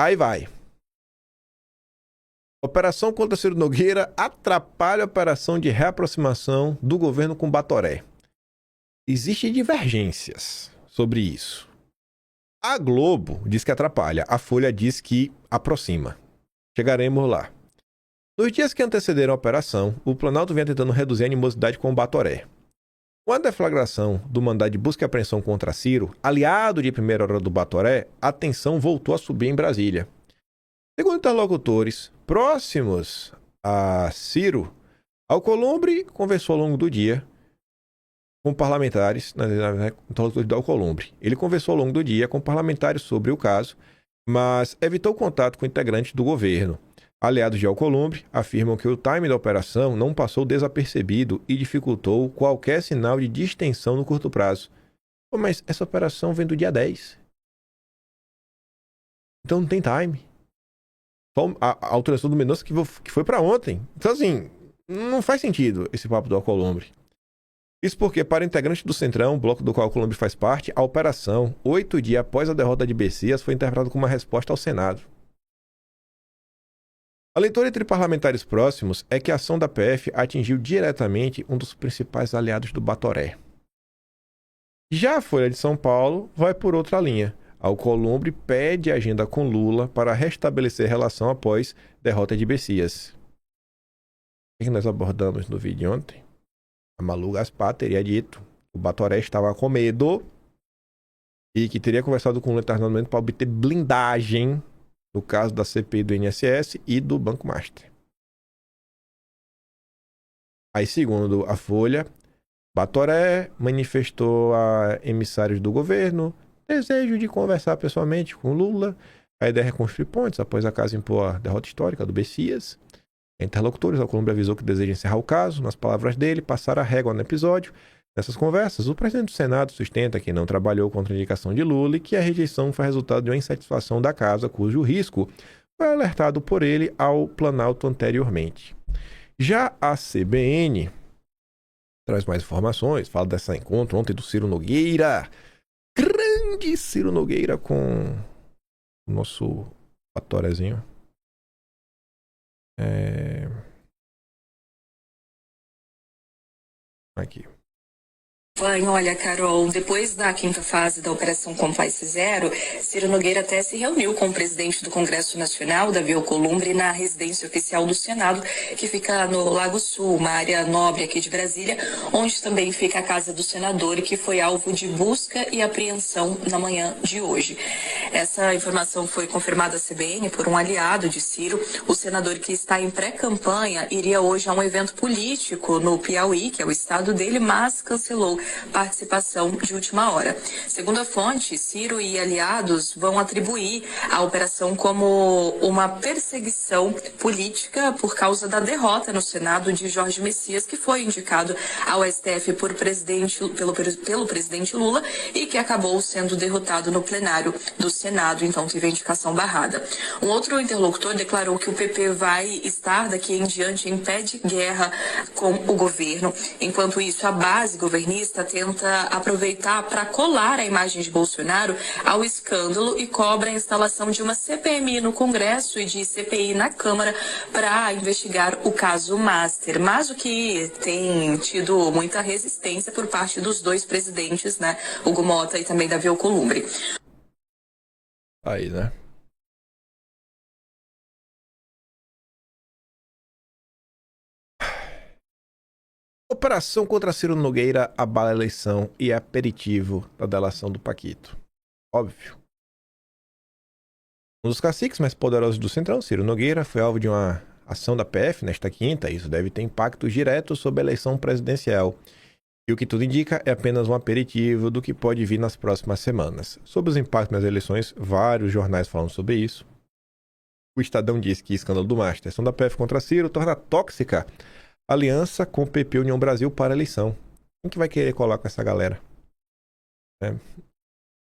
Aí vai. Operação contra Ciro Nogueira atrapalha a operação de reaproximação do governo com Batoré. Existem divergências sobre isso. A Globo diz que atrapalha, a Folha diz que aproxima. Chegaremos lá. Nos dias que antecederam a operação, o Planalto vinha tentando reduzir a animosidade com o Batoré. Com a deflagração do mandado de busca e apreensão contra Ciro, aliado de primeira hora do Batoré, a tensão voltou a subir em Brasília. Segundo interlocutores próximos a Ciro, Alcolumbre conversou ao longo do dia com parlamentares, interlocutores do Alcolumbre. Ele conversou ao longo do dia com parlamentares sobre o caso, mas evitou contato com integrantes do governo. Aliados de Alcolumbre afirmam que o time da operação não passou desapercebido e dificultou qualquer sinal de distensão no curto prazo. Pô, mas essa operação vem do dia 10. Então não tem time. Só a autorização do Mendonça que foi para ontem. Então, assim, não faz sentido esse papo do Alcolumbre. Isso porque, para integrantes do Centrão, bloco do qual Alcolumbre faz parte, a operação, 8 dias após a derrota de Bessias, foi interpretada como uma resposta ao Senado. A leitura entre parlamentares próximos é que a ação da PF atingiu diretamente um dos principais aliados do Batoré. Já a Folha de São Paulo vai por outra linha. Alcolumbre pede agenda com Lula para restabelecer relação após derrota de Bessias. O que nós abordamos no vídeo de ontem? A Malu Gaspar teria dito que o Batoré estava com medo e que teria conversado com o Lula internamente para obter blindagem no caso da CPI do INSS e do Banco Master. Aí, segundo a Folha, Batoré manifestou a emissários do governo desejo de conversar pessoalmente com Lula. A ideia é reconstruir pontes após a casa impor a derrota histórica do Bessias. Interlocutores, Alcolumbre avisou que deseja encerrar o caso. Nas palavras dele, passar a régua no episódio. Nessas conversas, o presidente do Senado sustenta que não trabalhou contra a indicação de Lula e que a rejeição foi resultado de uma insatisfação da casa, cujo risco foi alertado por ele ao Planalto anteriormente. Já a CBN traz mais informações, fala desse encontro ontem do Ciro Nogueira. Grande Ciro Nogueira com o nosso Batorezinho. Aqui. Olha, Carol, depois da quinta fase da Operação Compliance Zero, Ciro Nogueira até se reuniu com o presidente do Congresso Nacional, Davi Alcolumbre, na residência oficial do Senado, que fica no Lago Sul, uma área nobre aqui de Brasília, onde também fica a casa do senador e que foi alvo de busca e apreensão na manhã de hoje. Essa informação foi confirmada à CBN por um aliado de Ciro. O senador, que está em pré-campanha, iria hoje a um evento político no Piauí, que é o estado dele, mas cancelou participação de última hora. Segundo a fonte, Ciro e aliados vão atribuir a operação como uma perseguição política por causa da derrota no Senado de Jorge Messias, que foi indicado ao STF pelo presidente Lula e que acabou sendo derrotado no plenário do Senado, então teve a indicação barrada. Um outro interlocutor declarou que o PP vai estar daqui em diante em pé de guerra com o governo. Enquanto isso, a base governista tenta aproveitar para colar a imagem de Bolsonaro ao escândalo e cobra a instalação de uma CPMI no Congresso e de CPI na Câmara para investigar o caso Master. Mas o que tem tido muita resistência por parte dos dois presidentes, né, Hugo Mota e também Davi Alcolumbre. Aí, né? Operação contra Ciro Nogueira abala a eleição e é aperitivo da delação do Paquito. Óbvio. Um dos caciques mais poderosos do Centrão, Ciro Nogueira, foi alvo de uma ação da PF nesta quinta. Isso deve ter impactos diretos sobre a eleição presidencial. E o que tudo indica é apenas um aperitivo do que pode vir nas próximas semanas. Sobre os impactos nas eleições, vários jornais falam sobre isso. O Estadão diz que escândalo do Master, ação da PF contra Ciro, torna tóxica aliança com o PP União Brasil para a eleição. Quem que vai querer colar com essa galera?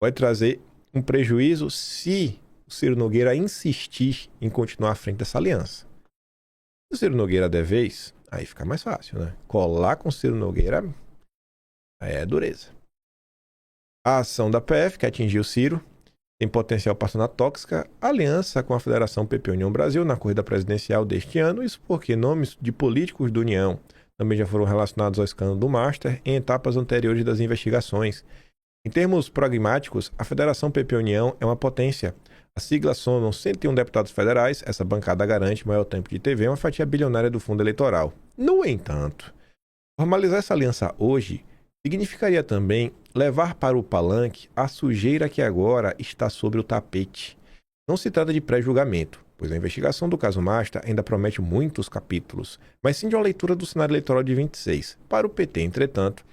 Vai trazer um prejuízo se o Ciro Nogueira insistir em continuar à frente dessa aliança. Se o Ciro Nogueira der vez, aí fica mais fácil, né? Colar com o Ciro Nogueira aí é dureza. A ação da PF, que atingiu o Ciro, tem potencial para se tornar tóxica a aliança com a Federação PP União Brasil na corrida presidencial deste ano, isso porque nomes de políticos da União também já foram relacionados ao escândalo do Master em etapas anteriores das investigações. Em termos pragmáticos, a Federação PP União é uma potência. A sigla somam 101 deputados federais, essa bancada garante maior tempo de TV e uma fatia bilionária do fundo eleitoral. No entanto, formalizar essa aliança hoje significaria também levar para o palanque a sujeira que agora está sobre o tapete. Não se trata de pré-julgamento, pois a investigação do caso Master ainda promete muitos capítulos, mas sim de uma leitura do cenário eleitoral de 26. Para o PT, entretanto,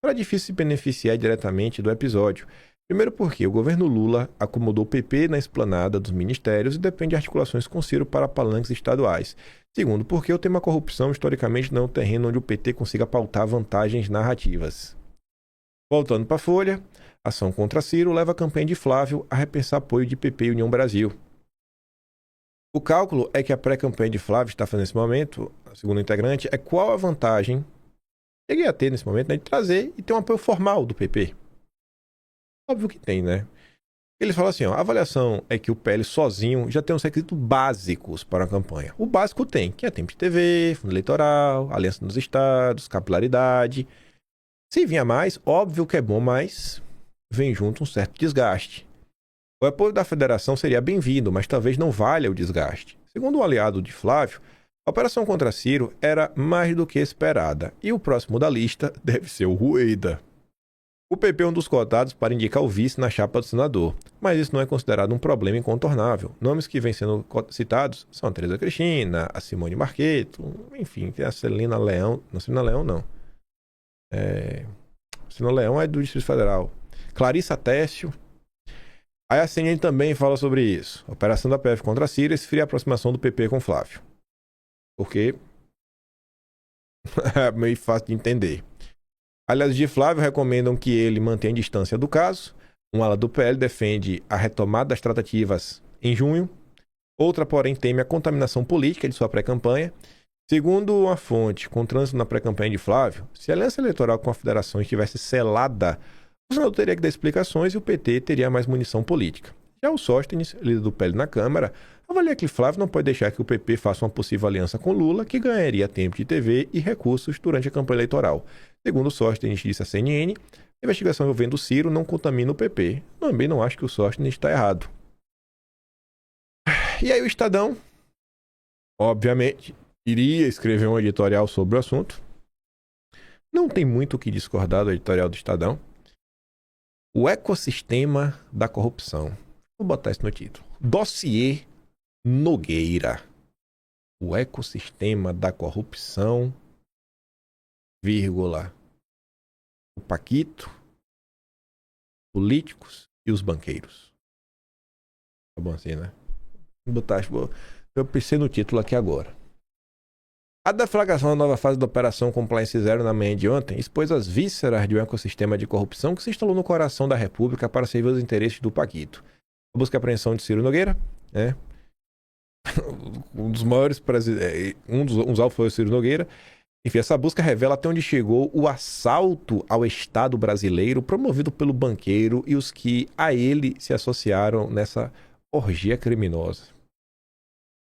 será difícil se beneficiar diretamente do episódio. Primeiro porque o governo Lula acomodou o PP na esplanada dos ministérios e depende de articulações com Ciro para palanques estaduais. Segundo porque o tema corrupção historicamente não é um terreno onde o PT consiga pautar vantagens narrativas. Voltando para a Folha, ação contra Ciro leva a campanha de Flávio a repensar apoio de PP e União Brasil. O cálculo é que a pré-campanha de Flávio está fazendo nesse momento, segundo o integrante, é qual a vantagem que ele ia ter nesse momento, né, de trazer e ter um apoio formal do PP. Óbvio que tem, né? Ele fala assim, ó, a avaliação é que o PL sozinho já tem uns requisitos básicos para a campanha. O básico tem, que é tempo de TV, fundo eleitoral, aliança nos estados, capilaridade. Se vinha mais, óbvio que é bom, mas vem junto um certo desgaste. O apoio da federação seria bem-vindo, mas talvez não valha o desgaste. Segundo o aliado de Flávio, a operação contra Ciro era mais do que esperada, e o próximo da lista deve ser o Rueda. O PP é um dos cotados para indicar o vice na chapa do senador, mas isso não é considerado um problema incontornável. Nomes que vêm sendo citados são a Tereza Cristina, a Simone Marqueto, enfim, tem a Celina Leão. Não, Celina Leão não. Celina Leão é do Distrito Federal. Clarissa Tessio. Aí a CNN também fala sobre isso. A operação da PF contra a Ciro esfria a aproximação do PP com Flávio. Porque é meio fácil de entender. Aliás, de Flávio recomendam que ele mantenha a distância do caso. Uma ala do PL defende a retomada das tratativas em junho. Outra, porém, teme a contaminação política de sua pré-campanha. Segundo uma fonte com trânsito na pré-campanha de Flávio, se a aliança eleitoral com a federação estivesse selada, o senador teria que dar explicações e o PT teria mais munição política. Já o Sóstenes, líder do PL na Câmara, avalia que Flávio não pode deixar que o PP faça uma possível aliança com Lula, que ganharia tempo de TV e recursos durante a campanha eleitoral. Segundo o Sóstenes disse à CNN, a investigação envolvendo Ciro não contamina o PP. Também não acho que o Sóstenes está errado. E aí o Estadão, obviamente, iria escrever um editorial sobre o assunto. Não tem muito o que discordar do editorial do Estadão. O ecossistema da corrupção. Vou botar isso no título. Dossiê Nogueira. O ecossistema da corrupção, vírgula, o Paquito, políticos e os banqueiros. Tá bom assim, né? Vou botar, eu pensei no título aqui agora. A deflagração da nova fase da Operação Compliance Zero na manhã de ontem expôs as vísceras de um ecossistema de corrupção que se instalou no coração da República para servir os interesses do Paquito. A busca e apreensão de Ciro Nogueira, né? Um dos maiores um dos alvos foi o Ciro Nogueira. Enfim, essa busca revela até onde chegou o assalto ao Estado brasileiro promovido pelo banqueiro e os que a ele se associaram nessa orgia criminosa.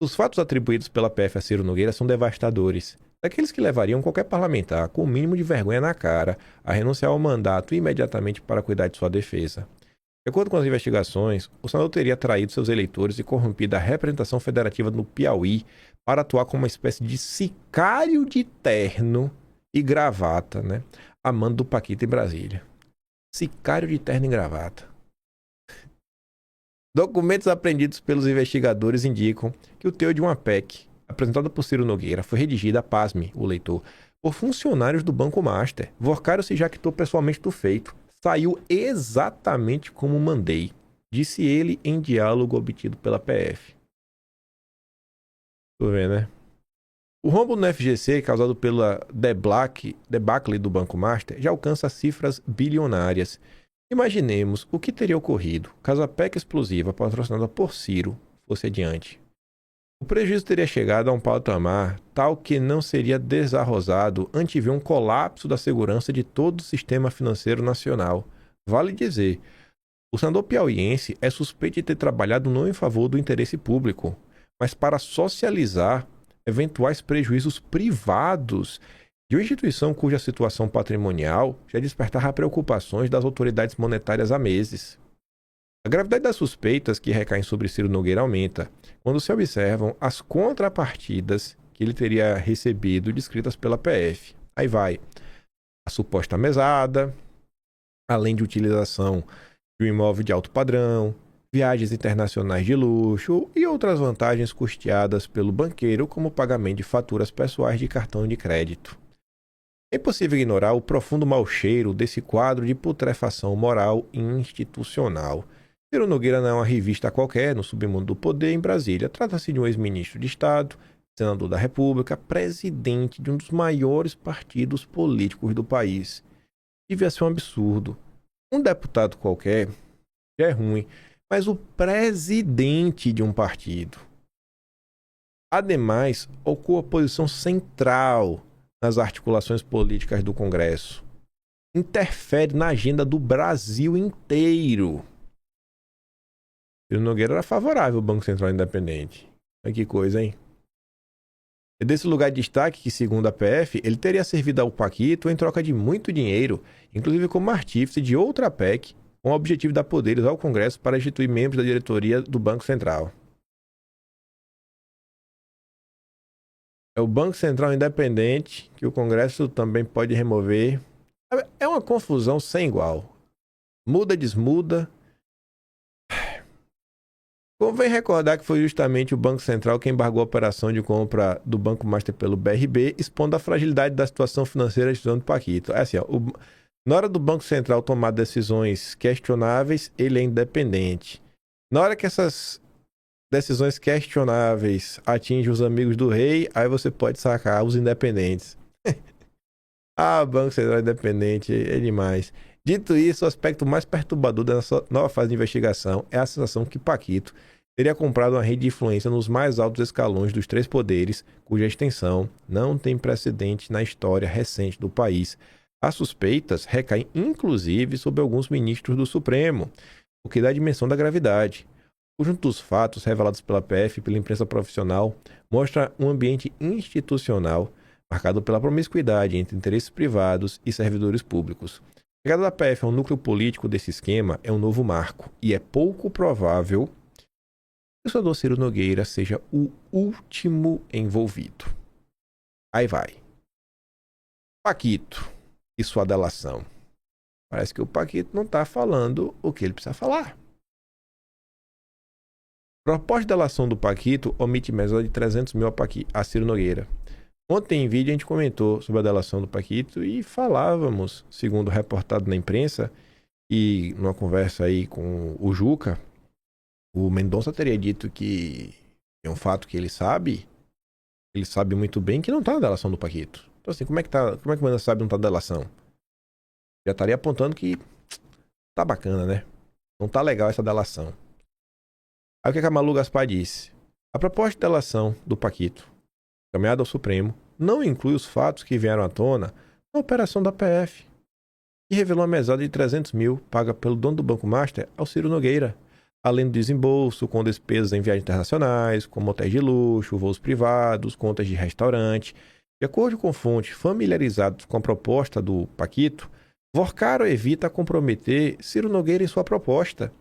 Os fatos atribuídos pela PF a Ciro Nogueira são devastadores. Daqueles que levariam qualquer parlamentar com o mínimo de vergonha na cara a renunciar ao mandato imediatamente para cuidar de sua defesa. De acordo com as investigações, o senador teria traído seus eleitores e corrompido a representação federativa no Piauí para atuar como uma espécie de sicário de terno e gravata, né? A mando do Paquito em Brasília. Sicário de terno e gravata. Documentos apreendidos pelos investigadores indicam que o teor de uma PEC, apresentada por Ciro Nogueira, foi redigida, pasme, o leitor, por funcionários do Banco Master. Vorcário se jactou pessoalmente do feito. Saiu exatamente como mandei, disse ele em diálogo obtido pela PF. Tô vendo, né? O rombo no FGC, causado pela debacle do Banco Master, já alcança cifras bilionárias. Imaginemos o que teria ocorrido caso a PEC explosiva patrocinada por Ciro fosse adiante. O prejuízo teria chegado a um patamar tal que não seria desarrosado antever um colapso da segurança de todo o sistema financeiro nacional. Vale dizer, O senador piauiense é suspeito de ter trabalhado não em favor do interesse público, mas para socializar eventuais prejuízos privados de uma instituição cuja situação patrimonial já despertava preocupações das autoridades monetárias há meses. A gravidade das suspeitas que recaem sobre Ciro Nogueira aumenta quando se observam as contrapartidas que ele teria recebido descritas pela PF. Aí vai a suposta mesada, além de utilização de um imóvel de alto padrão, viagens internacionais de luxo e outras vantagens custeadas pelo banqueiro, como o pagamento de faturas pessoais de cartão de crédito. É impossível ignorar o profundo mau cheiro desse quadro de putrefação moral e institucional. Ciro Nogueira não é uma revista qualquer no submundo do poder em Brasília. Trata-se de um ex-ministro de Estado, senador da República, presidente de um dos maiores partidos políticos do país. Devia ser um absurdo. Um deputado qualquer já é ruim, mas o presidente de um partido. Ademais, ocupa posição central nas articulações políticas do Congresso. Interfere na agenda do Brasil inteiro. Ciro Nogueira era favorável ao Banco Central Independente. Olha que coisa, hein? É desse lugar de destaque que, segundo a PF, ele teria servido ao Paquito em troca de muito dinheiro, inclusive como artífice de outra PEC, com o objetivo de dar poderes ao Congresso para instituir membros da diretoria do Banco Central. É o Banco Central Independente que o Congresso também pode remover. É uma confusão sem igual. Muda, desmuda. Convém recordar que foi justamente o Banco Central que embargou a operação de compra do Banco Master pelo BRB, expondo a fragilidade da situação financeira da instituição do Paquito. É assim, ó, na hora do Banco Central tomar decisões questionáveis, ele é independente. Na hora que essas decisões questionáveis atingem os amigos do rei, aí você pode sacar os independentes. Ah, Banco Central Independente é demais. Dito isso, o aspecto mais perturbador dessa nova fase de investigação é a sensação que Paquito teria comprado uma rede de influência nos mais altos escalões dos três poderes, cuja extensão não tem precedente na história recente do país. As suspeitas recaem inclusive sobre alguns ministros do Supremo, o que dá a dimensão da gravidade. O conjunto dos fatos revelados pela PF e pela imprensa profissional mostra um ambiente institucional marcado pela promiscuidade entre interesses privados e servidores públicos. A chegada da PF ao núcleo político desse esquema é um novo marco e é pouco provável que o senador Ciro Nogueira seja o último envolvido. Aí vai. Paquito e sua delação. Parece que o Paquito não está falando o que ele precisa falar. Proposta de delação do Paquito omite mesada de 300 mil a Ciro Nogueira. Ontem em vídeo a gente comentou sobre a delação do Paquito e falávamos, segundo reportado na imprensa e numa conversa aí com o Juca, o Mendonça teria dito que é um fato que ele sabe muito bem que não está na delação do Paquito. Então assim, como é que o Mendonça sabe que não está na delação? Já estaria apontando que tá bacana, né? Não tá legal essa delação. Aí o que a Malu Gaspar disse? A proposta de delação do Paquito, caminhada ao Supremo, não inclui os fatos que vieram à tona na operação da PF, que revelou uma mesada de 300 mil paga pelo dono do Banco Master ao Ciro Nogueira, além do desembolso com despesas em viagens internacionais, como hotéis de luxo, voos privados, contas de restaurante. De acordo com fontes familiarizadas com a proposta do Paquito, Vorcaro evita comprometer Ciro Nogueira em sua proposta,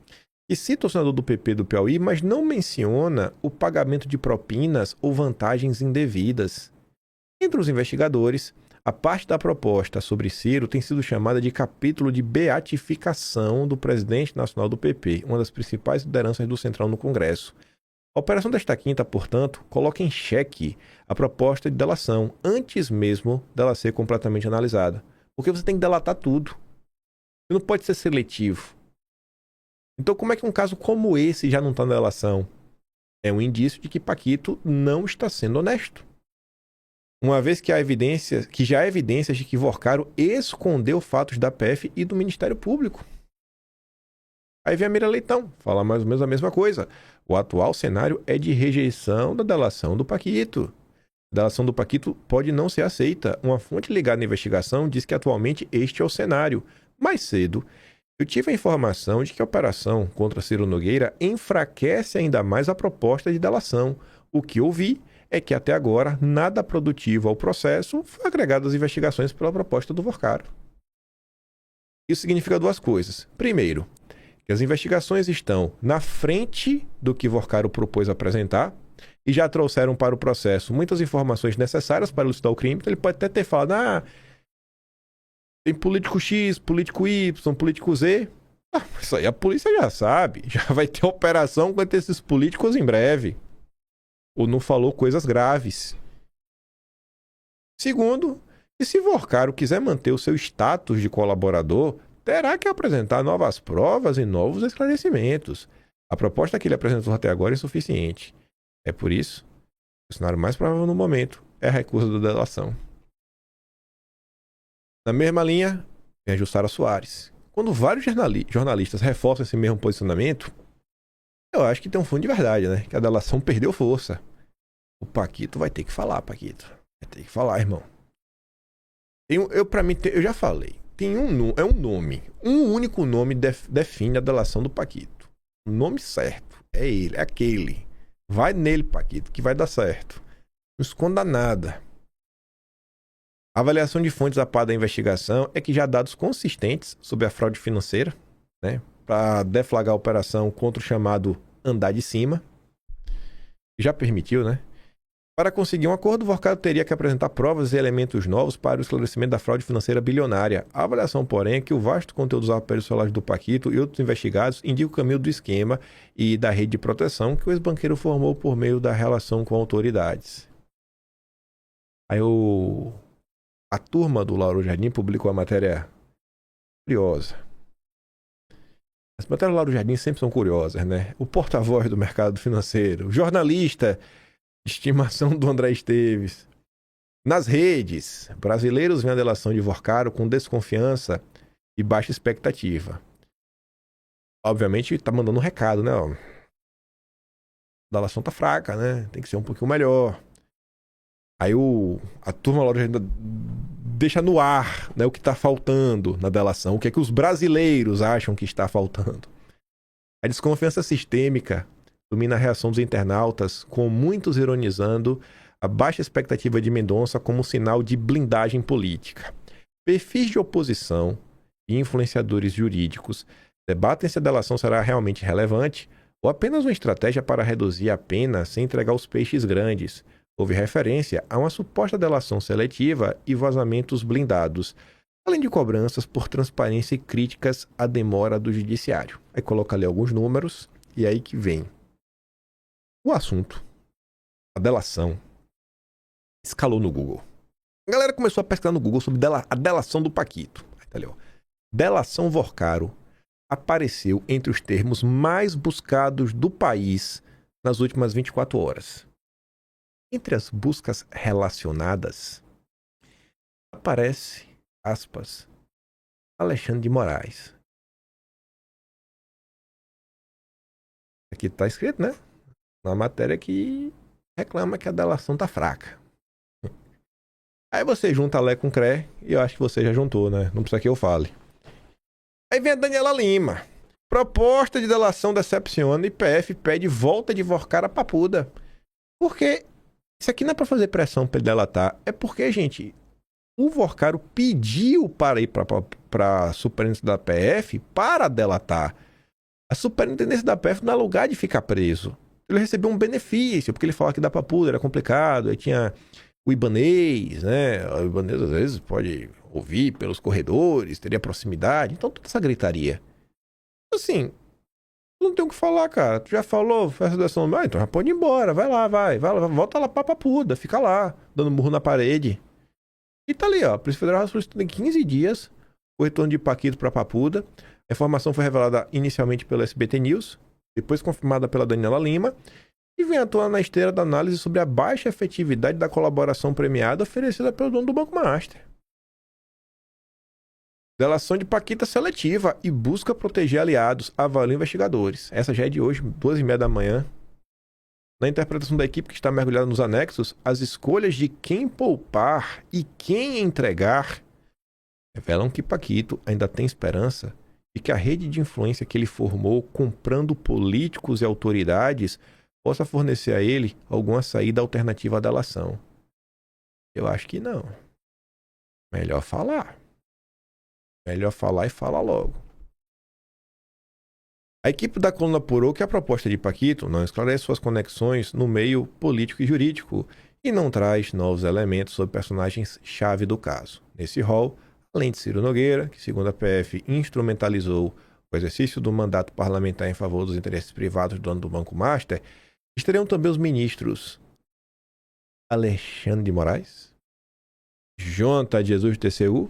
e cita o senador do PP do Piauí, mas não menciona o pagamento de propinas ou vantagens indevidas. Entre os investigadores, a parte da proposta sobre Ciro tem sido chamada de capítulo de beatificação do presidente nacional do PP, uma das principais lideranças do Centrão no Congresso. A operação desta quinta, portanto, coloca em xeque a proposta de delação, antes mesmo dela ser completamente analisada. Porque você tem que delatar tudo. Você não pode ser seletivo. Então, como é que um caso como esse já não está na delação? É um indício de que Paquito não está sendo honesto. Uma vez que já há evidências de que Vorcaro escondeu fatos da PF e do Ministério Público. Aí vem a Mira Leitão, fala mais ou menos a mesma coisa. O atual cenário é de rejeição da delação do Paquito. A delação do Paquito pode não ser aceita. Uma fonte ligada à investigação diz que atualmente este é o cenário. Mais cedo, Eu tive a informação de que a operação contra Ciro Nogueira enfraquece ainda mais a proposta de delação. O que ouvi é que até agora nada produtivo ao processo foi agregado às investigações pela proposta do Vorcaro. Isso significa duas coisas. Primeiro, que as investigações estão na frente do que Vorcaro propôs apresentar e já trouxeram para o processo muitas informações necessárias para elucidar o crime. Então ele pode até ter falado, tem político X, político Y, político Z. Isso aí a polícia já sabe. Já vai ter operação contra esses políticos em breve. Ou não falou coisas graves. Segundo, que se Vorcaro quiser manter o seu status de colaborador, terá que apresentar novas provas e novos esclarecimentos. A proposta que ele apresentou até agora é insuficiente. É por isso que o cenário mais provável no momento é a recusa da delação. Na mesma linha, vem a Jussara Soares. Quando vários jornalistas reforçam esse mesmo posicionamento, eu acho que tem um fundo de verdade, né? Que a delação perdeu força. O Paquito vai ter que falar, Paquito. Vai ter que falar, irmão. Eu já falei. É um nome. Um único nome define a delação do Paquito. O nome certo é ele, é aquele. Vai nele, Paquito, que vai dar certo. Não esconda nada. A avaliação de fontes da parte da investigação é que já há dados consistentes sobre a fraude financeira, né, para deflagrar a operação contra o chamado andar de cima. Já permitiu, né? Para conseguir um acordo, o Vorcaro teria que apresentar provas e elementos novos para o esclarecimento da fraude financeira bilionária. A avaliação, porém, é que o vasto conteúdo dos aparelhos celulares do Paquito e outros investigados indica o caminho do esquema e da rede de proteção que o ex-banqueiro formou por meio da relação com autoridades. Aí a turma do Lauro Jardim publicou a matéria curiosa. As matérias do Lauro Jardim sempre são curiosas, né? O porta-voz do mercado financeiro, o jornalista de estimação do André Esteves. Nas redes, brasileiros veem a delação de Vorcaro com desconfiança e baixa expectativa. Obviamente está mandando um recado, né? A delação tá fraca, né? Tem que ser um pouquinho melhor. Aí a turma lá deixa no ar, né, o que está faltando na delação, o que é que os brasileiros acham que está faltando. A desconfiança sistêmica domina a reação dos internautas, com muitos ironizando a baixa expectativa de Mendonça como sinal de blindagem política. Perfis de oposição e influenciadores jurídicos debatem se a delação será realmente relevante ou apenas uma estratégia para reduzir a pena sem entregar os peixes grandes. Houve referência a uma suposta delação seletiva e vazamentos blindados, além de cobranças por transparência e críticas à demora do judiciário. Aí coloca ali alguns números e aí que vem o assunto. A delação escalou no Google. A galera começou a pesquisar no Google sobre a delação do Paquito. Aí tá ali, ó. Delação Vorcaro apareceu entre os termos mais buscados do país nas últimas 24 horas. Entre as buscas relacionadas, aparece, aspas, Alexandre de Moraes. Aqui está escrito, né? Na matéria que reclama que a delação tá fraca. Aí você junta Lé com Cré e eu acho que você já juntou, né? Não precisa que eu fale. Aí vem a Daniela Lima. Proposta de delação decepciona e PF pede volta de Vorcaro a Papuda. Porque isso aqui não é para fazer pressão para ele delatar. É porque, gente, o Vorcaro pediu para ir para a superintendência da PF para delatar. A superintendência da PF não é lugar de ficar preso. Ele recebeu um benefício, porque ele falava que da Papuda era complicado. Aí tinha o ibanês, né? O ibanês às vezes pode ouvir pelos corredores, teria proximidade. Então toda essa gritaria. Assim, não tem o que falar, cara. Tu já falou, faz a delação. Então já pode ir embora, vai lá, volta lá pra Papuda, fica lá, dando murro na parede. E tá ali, ó. A Polícia Federal solicitou em 15 dias o retorno de Paquito pra Papuda. A informação foi revelada inicialmente pelo SBT News, depois confirmada pela Daniela Lima, e vem atuar na esteira da análise sobre a baixa efetividade da colaboração premiada oferecida pelo dono do Banco Master. Delação de Paquita seletiva e busca proteger aliados, avalia investigadores. Essa já é de hoje, 2h30 da manhã. Na interpretação da equipe que está mergulhada nos anexos, as escolhas de quem poupar e quem entregar revelam que Paquito ainda tem esperança de que a rede de influência que ele formou comprando políticos e autoridades possa fornecer a ele alguma saída alternativa à delação? Eu acho que não. Melhor falar. Melhor falar e falar logo. A equipe da coluna apurou que a proposta de Paquito não esclarece suas conexões no meio político e jurídico e não traz novos elementos sobre personagens-chave do caso. Nesse rol, além de Ciro Nogueira, que segundo a PF instrumentalizou o exercício do mandato parlamentar em favor dos interesses privados do dono do Banco Master, estariam também os ministros Alexandre de Moraes, Jonta de Jesus do TCU,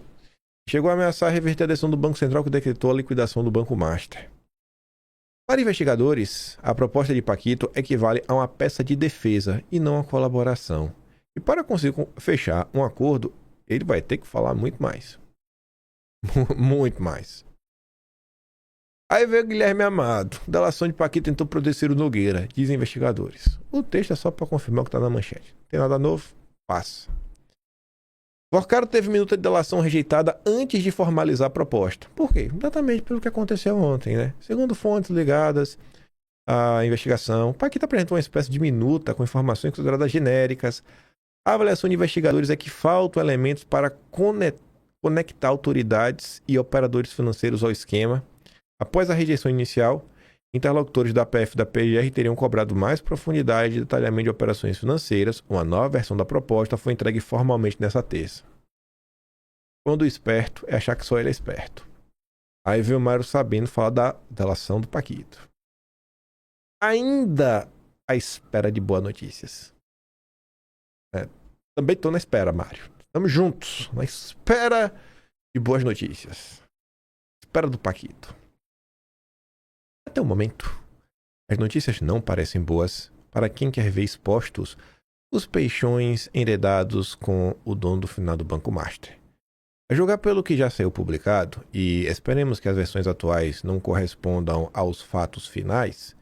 que chegou a ameaçar reverter a decisão do Banco Central que decretou a liquidação do Banco Master. Para investigadores, a proposta de Paquito equivale a uma peça de defesa e não a colaboração. E para conseguir fechar um acordo, ele vai ter que falar muito mais. Muito mais. Aí veio Guilherme Amado. Delação de Paquito tentou proteger Ciro Nogueira, dizem investigadores. O texto é só para confirmar o que está na manchete. Não tem nada novo? Passa. Vorcaro teve minuta de delação rejeitada antes de formalizar a proposta. Por quê? Exatamente pelo que aconteceu ontem, né? Segundo fontes ligadas à investigação, Paquito apresentou uma espécie de minuta com informações consideradas genéricas. A avaliação de investigadores é que faltam elementos para conectar autoridades e operadores financeiros ao esquema. Após a rejeição inicial, interlocutores da PF e da PGR teriam cobrado mais profundidade e detalhamento de operações financeiras. Uma nova versão da proposta foi entregue formalmente nessa terça. Quando o esperto é achar que só ele é esperto. Aí veio o Mário Sabino falar da delação do Paquito. Ainda à espera de boas notícias. Também estou na espera, Mário. Estamos juntos, na espera de boas notícias. Espera do Paquito. Até o momento, as notícias não parecem boas para quem quer ver expostos os peixões enredados com o dono do finado Banco Master. A julgar pelo que já saiu publicado, e esperemos que as versões atuais não correspondam aos fatos finais,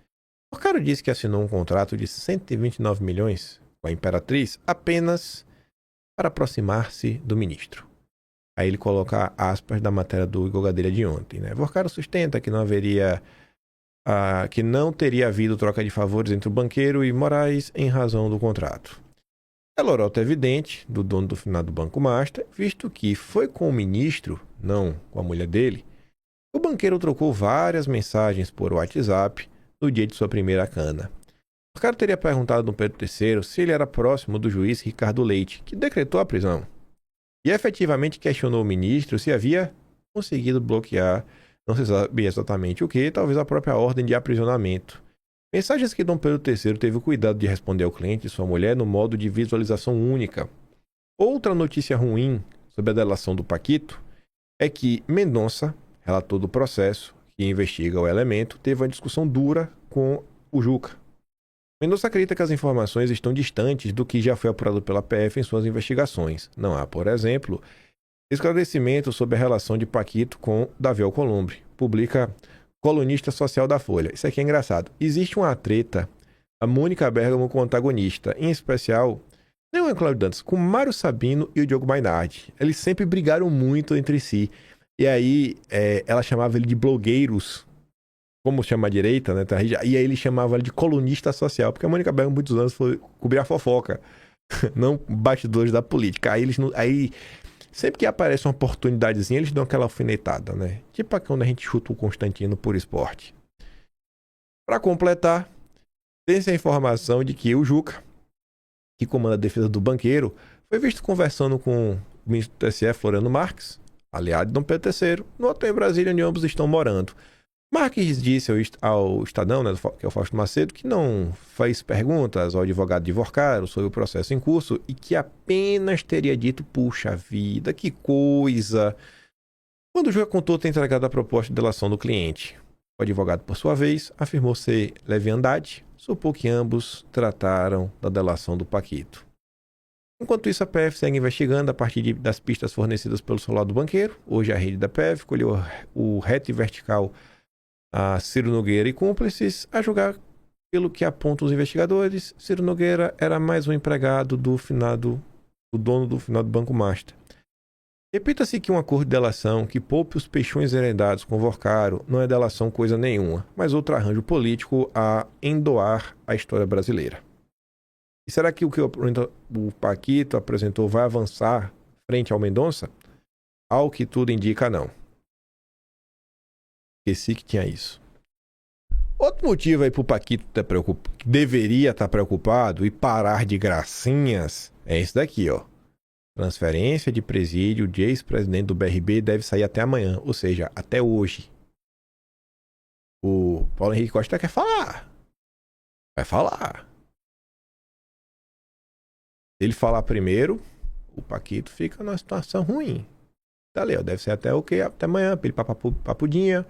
o cara disse que assinou um contrato de 129 milhões com a Imperatriz apenas para aproximar-se do ministro. Aí ele coloca aspas da matéria do Igor Gadelha de ontem, né? Vorcaro sustenta que não teria havido troca de favores entre o banqueiro e Moraes em razão do contrato. É lorota evidente do dono do finado Banco Master, visto que foi com o ministro, não com a mulher dele, que o banqueiro trocou várias mensagens por WhatsApp no dia de sua primeira cana. O cara teria perguntado no Pedro III se ele era próximo do juiz Ricardo Leite, que decretou a prisão, e efetivamente questionou o ministro se havia conseguido bloquear, não se sabia exatamente o que, talvez a própria ordem de aprisionamento. Mensagens que Dom Pedro III teve o cuidado de responder ao cliente e sua mulher no modo de visualização única. Outra notícia ruim sobre a delação do Paquito é que Mendonça, relator do processo que investiga o elemento, teve uma discussão dura com o Juca. Mendonça acredita que as informações estão distantes do que já foi apurado pela PF em suas investigações. Não há, por exemplo, esclarecimento sobre a relação de Paquito com Davi Alcolumbre. Publica colunista social da Folha. Isso aqui é engraçado. Existe uma treta, a Mônica Bergamo com o antagonista, em especial, não é o Cláudio Dantas, com Mário Sabino e o Diogo Mainardi. Eles sempre brigaram muito entre si. E aí, ela chamava ele de blogueiros, como chama a direita, né? E aí ele chamava ele de colunista social, porque a Mônica Bergamo, muitos anos, foi cobrir a fofoca, não bastidores da política. Aí sempre que aparece uma oportunidadezinha, eles dão aquela alfinetada, né? Tipo quando a gente chuta o Constantino por esporte. Para completar, tem-se a informação de que o Juca, que comanda a defesa do banqueiro, foi visto conversando com o ministro do TSE, Floriano Marques, aliado de Dom Pedro III, no hotel em Brasília, onde ambos estão morando. Marques disse ao Estadão, né, que é o Fausto Macedo, que não fez perguntas ao advogado de Vorcaro sobre o processo em curso e que apenas teria dito, puxa vida, que coisa. Quando o juiz contou ter entregado a proposta de delação do cliente, o advogado, por sua vez, afirmou ser leviandade, supôs que ambos trataram da delação do Paquito. Enquanto isso, a PF segue investigando a partir das pistas fornecidas pelo celular do banqueiro. Hoje a rede da PF colheu o reto e vertical a Ciro Nogueira e cúmplices. A julgar pelo que apontam os investigadores, Ciro Nogueira era mais um empregado do dono do finado Banco Master. Repita-se que um acordo de delação que poupe os peixões heredados com Vorcaro não é delação coisa nenhuma, mas outro arranjo político a endoar a história brasileira. E será que o Paquito apresentou vai avançar frente ao Mendonça? Ao que tudo indica, não. Esqueci que tinha isso. Outro motivo aí pro Paquito que deveria estar preocupado e parar de gracinhas é esse daqui, ó. Transferência de presídio de ex-presidente do BRB deve sair até amanhã, ou seja, até hoje. O Paulo Henrique Costa quer falar. Vai falar. Se ele falar primeiro, o Paquito fica numa situação ruim. Tá ali, ó, deve ser até o quê? Até amanhã, pra ele papudinha.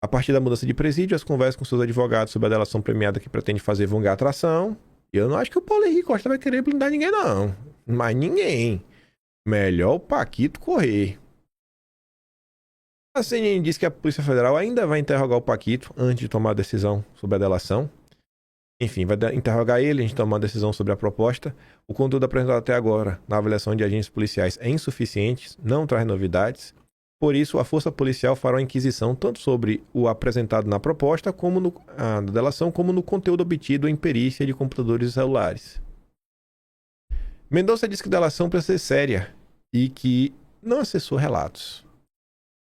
A partir da mudança de presídio, as conversas com seus advogados sobre a delação premiada que pretende fazer vão ganhar atração. E eu não acho que o Paulo Henrique Costa vai querer blindar ninguém, não. Mas ninguém. Melhor o Paquito correr. A CNN diz que a Polícia Federal ainda vai interrogar o Paquito antes de tomar a decisão sobre a delação. Enfim, vai interrogar ele antes de tomar a decisão sobre a proposta. O conteúdo apresentado até agora na avaliação de agentes policiais é insuficiente, não traz novidades. Por isso, a Força Policial fará uma inquisição tanto sobre o apresentado na proposta, como na delação, como no conteúdo obtido em perícia de computadores e celulares. Mendonça diz que a delação precisa ser séria e que não acessou relatos.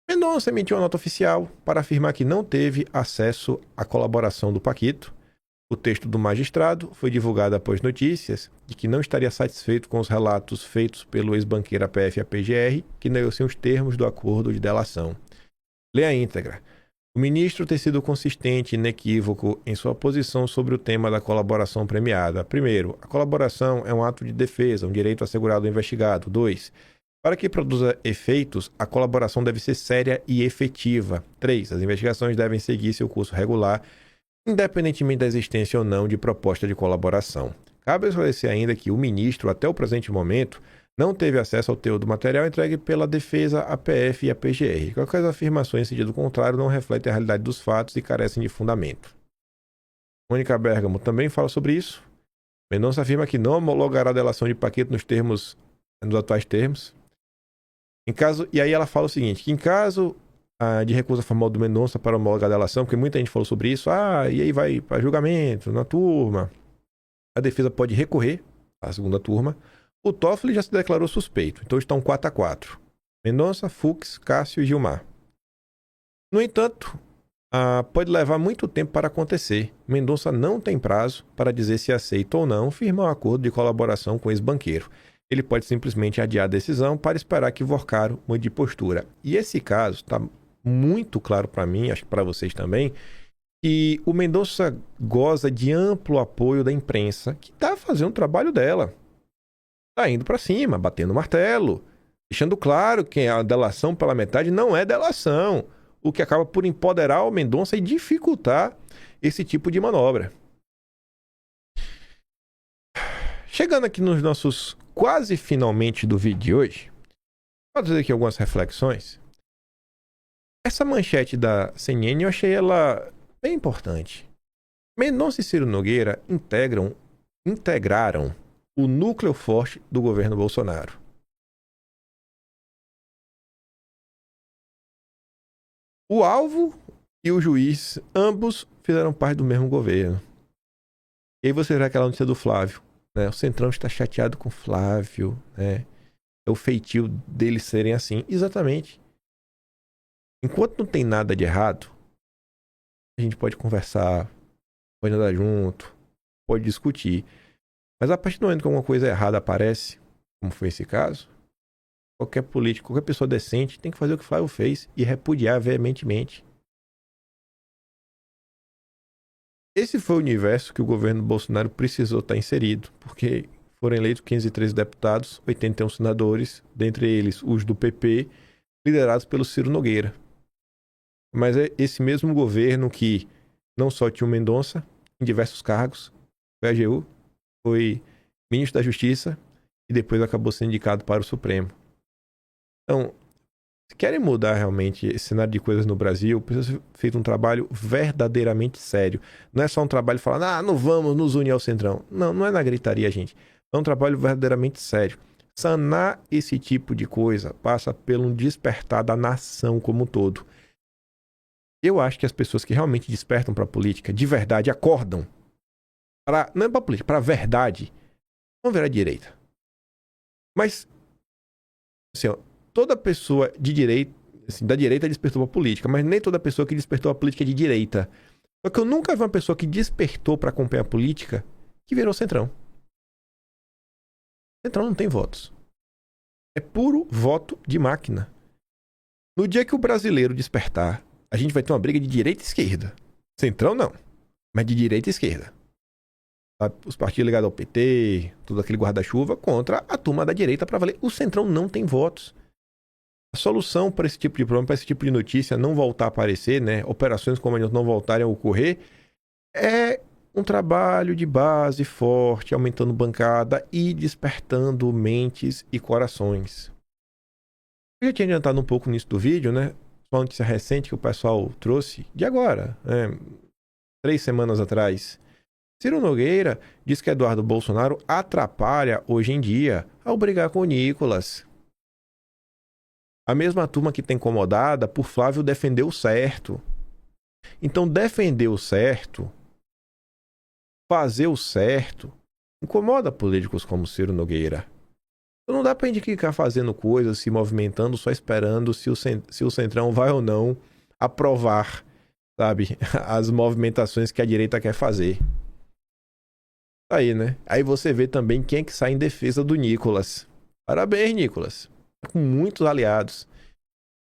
Mendonça emitiu uma nota oficial para afirmar que não teve acesso à colaboração do Paquito. O texto do magistrado foi divulgado após notícias de que não estaria satisfeito com os relatos feitos pelo ex-banqueiro APF e a PGR, que negociam os termos do acordo de delação. Lê a íntegra. O ministro tem sido consistente e inequívoco em sua posição sobre o tema da colaboração premiada. Primeiro, a colaboração é um ato de defesa, um direito assegurado ao investigado. 2. Para que produza efeitos, a colaboração deve ser séria e efetiva. 3. As investigações devem seguir seu curso regular, independentemente da existência ou não de proposta de colaboração. Cabe esclarecer ainda que o ministro, até o presente momento, não teve acesso ao teor do material entregue pela defesa, APF e a PGR. Qualquer afirmações em sentido contrário não refletem a realidade dos fatos e carecem de fundamento. Mônica Bergamo também fala sobre isso. Mendonça afirma que não homologará a delação de Paquito nos atuais termos. E aí ela fala o seguinte, que em caso de recusa formal do Mendonça para homologar a delação, porque muita gente falou sobre isso, e aí vai para julgamento na turma, a defesa pode recorrer à segunda turma. O Toffoli já se declarou suspeito, então estão 4-4. Mendonça, Fux, Cássio e Gilmar. No entanto, pode levar muito tempo para acontecer. Mendonça não tem prazo para dizer se aceita ou não firmar um acordo de colaboração com esse banqueiro. Ele pode simplesmente adiar a decisão para esperar que Vorcaro mude de postura. E esse caso está muito claro para mim, acho que para vocês também, que o Mendonça goza de amplo apoio da imprensa, que está fazendo o trabalho dela. Está indo para cima, batendo martelo, deixando claro que a delação pela metade não é delação, o que acaba por empoderar o Mendonça e dificultar esse tipo de manobra. Chegando aqui nos nossos quase finalmente do vídeo de hoje, vou fazer aqui algumas reflexões. Essa manchete da CNN eu achei ela bem importante. Mendonça e Ciro Nogueira integraram o núcleo forte do governo Bolsonaro. O alvo e o juiz, ambos fizeram parte do mesmo governo. E aí você vê aquela notícia do Flávio, né? O Centrão está chateado com o Flávio, né? É o feitio deles serem assim. Exatamente. Enquanto não tem nada de errado, a gente pode conversar, pode andar junto, pode discutir. Mas a partir do momento que alguma coisa errada aparece, como foi esse caso, qualquer político, qualquer pessoa decente tem que fazer o que o Flávio fez e repudiar veementemente. Esse foi o universo que o governo Bolsonaro precisou estar inserido, porque foram eleitos 513 deputados, 81 senadores, dentre eles os do PP, liderados pelo Ciro Nogueira. Mas é esse mesmo governo que não só tinha o Mendonça em diversos cargos, foi AGU, foi ministro da Justiça e depois acabou sendo indicado para o Supremo. Então, se querem mudar realmente esse cenário de coisas no Brasil, precisa ser feito um trabalho verdadeiramente sério. Não é só um trabalho falando, não vamos nos unir ao Centrão. Não, não é na gritaria, gente. É um trabalho verdadeiramente sério. Sanar esse tipo de coisa passa pelo despertar da nação como um todo. Eu acho que as pessoas que realmente despertam para a política, de verdade, acordam. Não é para a política, para a verdade, vão virar direita. Mas, assim, ó, toda pessoa de direita, assim, da direita despertou para a política, mas nem toda pessoa que despertou a política é de direita. Só que eu nunca vi uma pessoa que despertou para acompanhar a política que virou centrão. Centrão não tem votos. É puro voto de máquina. No dia que o brasileiro despertar, a gente vai ter uma briga de direita e esquerda. Centrão não, mas de direita e esquerda. Os partidos ligados ao PT, todo aquele guarda-chuva, contra a turma da direita para valer. O centrão não tem votos. A solução para esse tipo de problema, para esse tipo de notícia não voltar a aparecer, né? Operações como a não voltarem a ocorrer, é um trabalho de base forte, aumentando bancada e despertando mentes e corações. Eu já tinha adiantado um pouco nisso do vídeo, né? Uma notícia recente que o pessoal trouxe, de agora, 3 semanas atrás. Ciro Nogueira diz que Eduardo Bolsonaro atrapalha hoje em dia ao brigar com o Nicolas. A mesma turma que está incomodada por Flávio defender o certo. Então, defender o certo, fazer o certo, incomoda políticos como Ciro Nogueira. Então, não dá pra gente ficar fazendo coisas, se movimentando, só esperando se o Centrão vai ou não aprovar, sabe, as movimentações que a direita quer fazer. Aí, né? Aí você vê também quem é que sai em defesa do Nicolas. Parabéns, Nicolas. Com muitos aliados.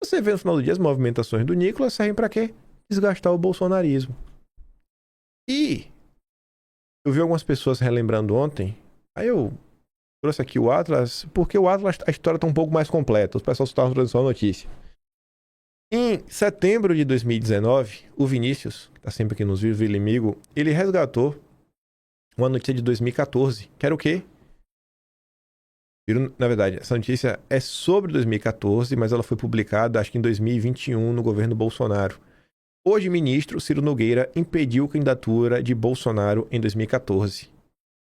Você vê no final do dia as movimentações do Nicolas servem pra quê? Desgastar o bolsonarismo. E eu vi algumas pessoas relembrando ontem, aí eu trouxe aqui o Atlas, porque o Atlas, a história está um pouco mais completa. Os pessoal estavam trazendo só a notícia. Em setembro de 2019, o Vinícius, que está sempre aqui nos vídeos, Vilimigo, ele resgatou uma notícia de 2014, que era o quê? Na verdade, essa notícia é sobre 2014, mas ela foi publicada, acho que em 2021, no governo Bolsonaro. Hoje, ministro Ciro Nogueira impediu a candidatura de Bolsonaro em 2014.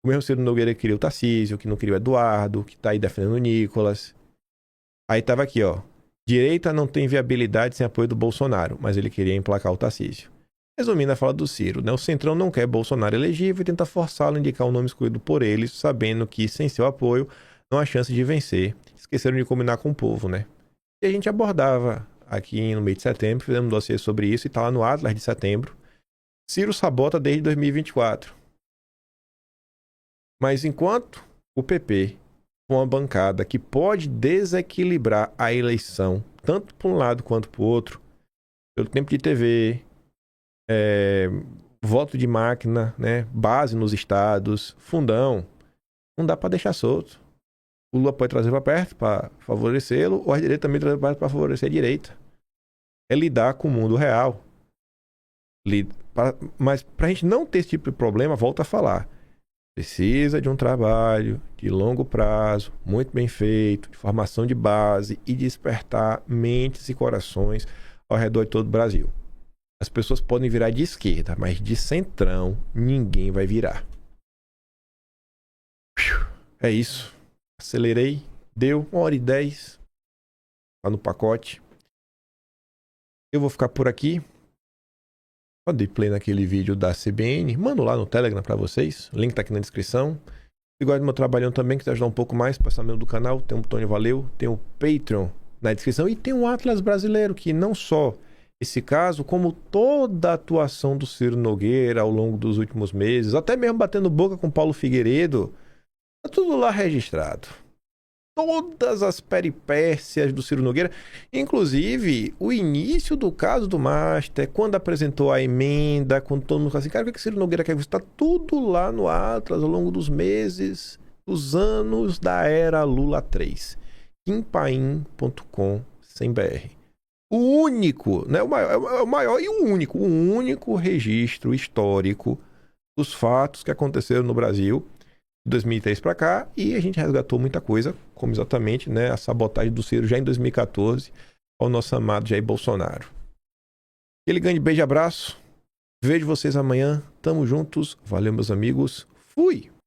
O mesmo Ciro Nogueira que queria o Tarcísio, que não queria o Eduardo, que tá aí defendendo o Nicolas. Aí tava aqui, ó. Direita não tem viabilidade sem apoio do Bolsonaro, mas ele queria emplacar o Tarcísio. Resumindo a fala do Ciro, né? O Centrão não quer Bolsonaro elegível e tenta forçá-lo a indicar um nome escolhido por eles, sabendo que, sem seu apoio, não há chance de vencer. Esqueceram de combinar com o povo, né? E a gente abordava aqui no mês de setembro, fizemos um dossiê sobre isso e tá lá no Atlas de setembro. Ciro sabota desde 2024. Mas enquanto o PP, com uma bancada que pode desequilibrar a eleição, tanto para um lado quanto para o outro, pelo tempo de TV, voto de máquina, né, base nos estados, fundão, não dá para deixar solto. O Lula pode trazer para perto para favorecê-lo, ou a direita também trazer para favorecer a direita. É lidar com o mundo real. Mas para a gente não ter esse tipo de problema, volta a falar. Precisa de um trabalho de longo prazo, muito bem feito, de formação de base e despertar mentes e corações ao redor de todo o Brasil. As pessoas podem virar de esquerda, mas de centrão ninguém vai virar. É isso. Acelerei. Deu 1h10. Tá no pacote. Eu vou ficar por aqui. Pode ir play naquele vídeo da CBN. Mando lá no Telegram pra vocês. O link tá aqui na descrição. Se gosta do meu trabalhão também, quiser ajudar um pouco mais, passar no meu do canal, tem um botão valeu, tem o Patreon na descrição e tem o Atlas Brasileiro, que não só esse caso, como toda a atuação do Ciro Nogueira ao longo dos últimos meses, até mesmo batendo boca com Paulo Figueiredo, tá tudo lá registrado. Todas as peripécias do Ciro Nogueira, inclusive o início do caso do Master, quando apresentou a emenda, quando todo mundo falou assim, cara, o que o Ciro Nogueira quer? Está tudo lá no Atlas ao longo dos meses, dos anos da era Lula 3. Kimpaim.com.br. O único, né, o maior e o único registro histórico dos fatos que aconteceram no Brasil de 2003 para cá, e a gente resgatou muita coisa, como exatamente, né, a sabotagem do Ciro já em 2014 ao nosso amado Jair Bolsonaro. Aquele grande beijo e abraço. Vejo vocês amanhã. Tamo juntos. Valeu, meus amigos. Fui!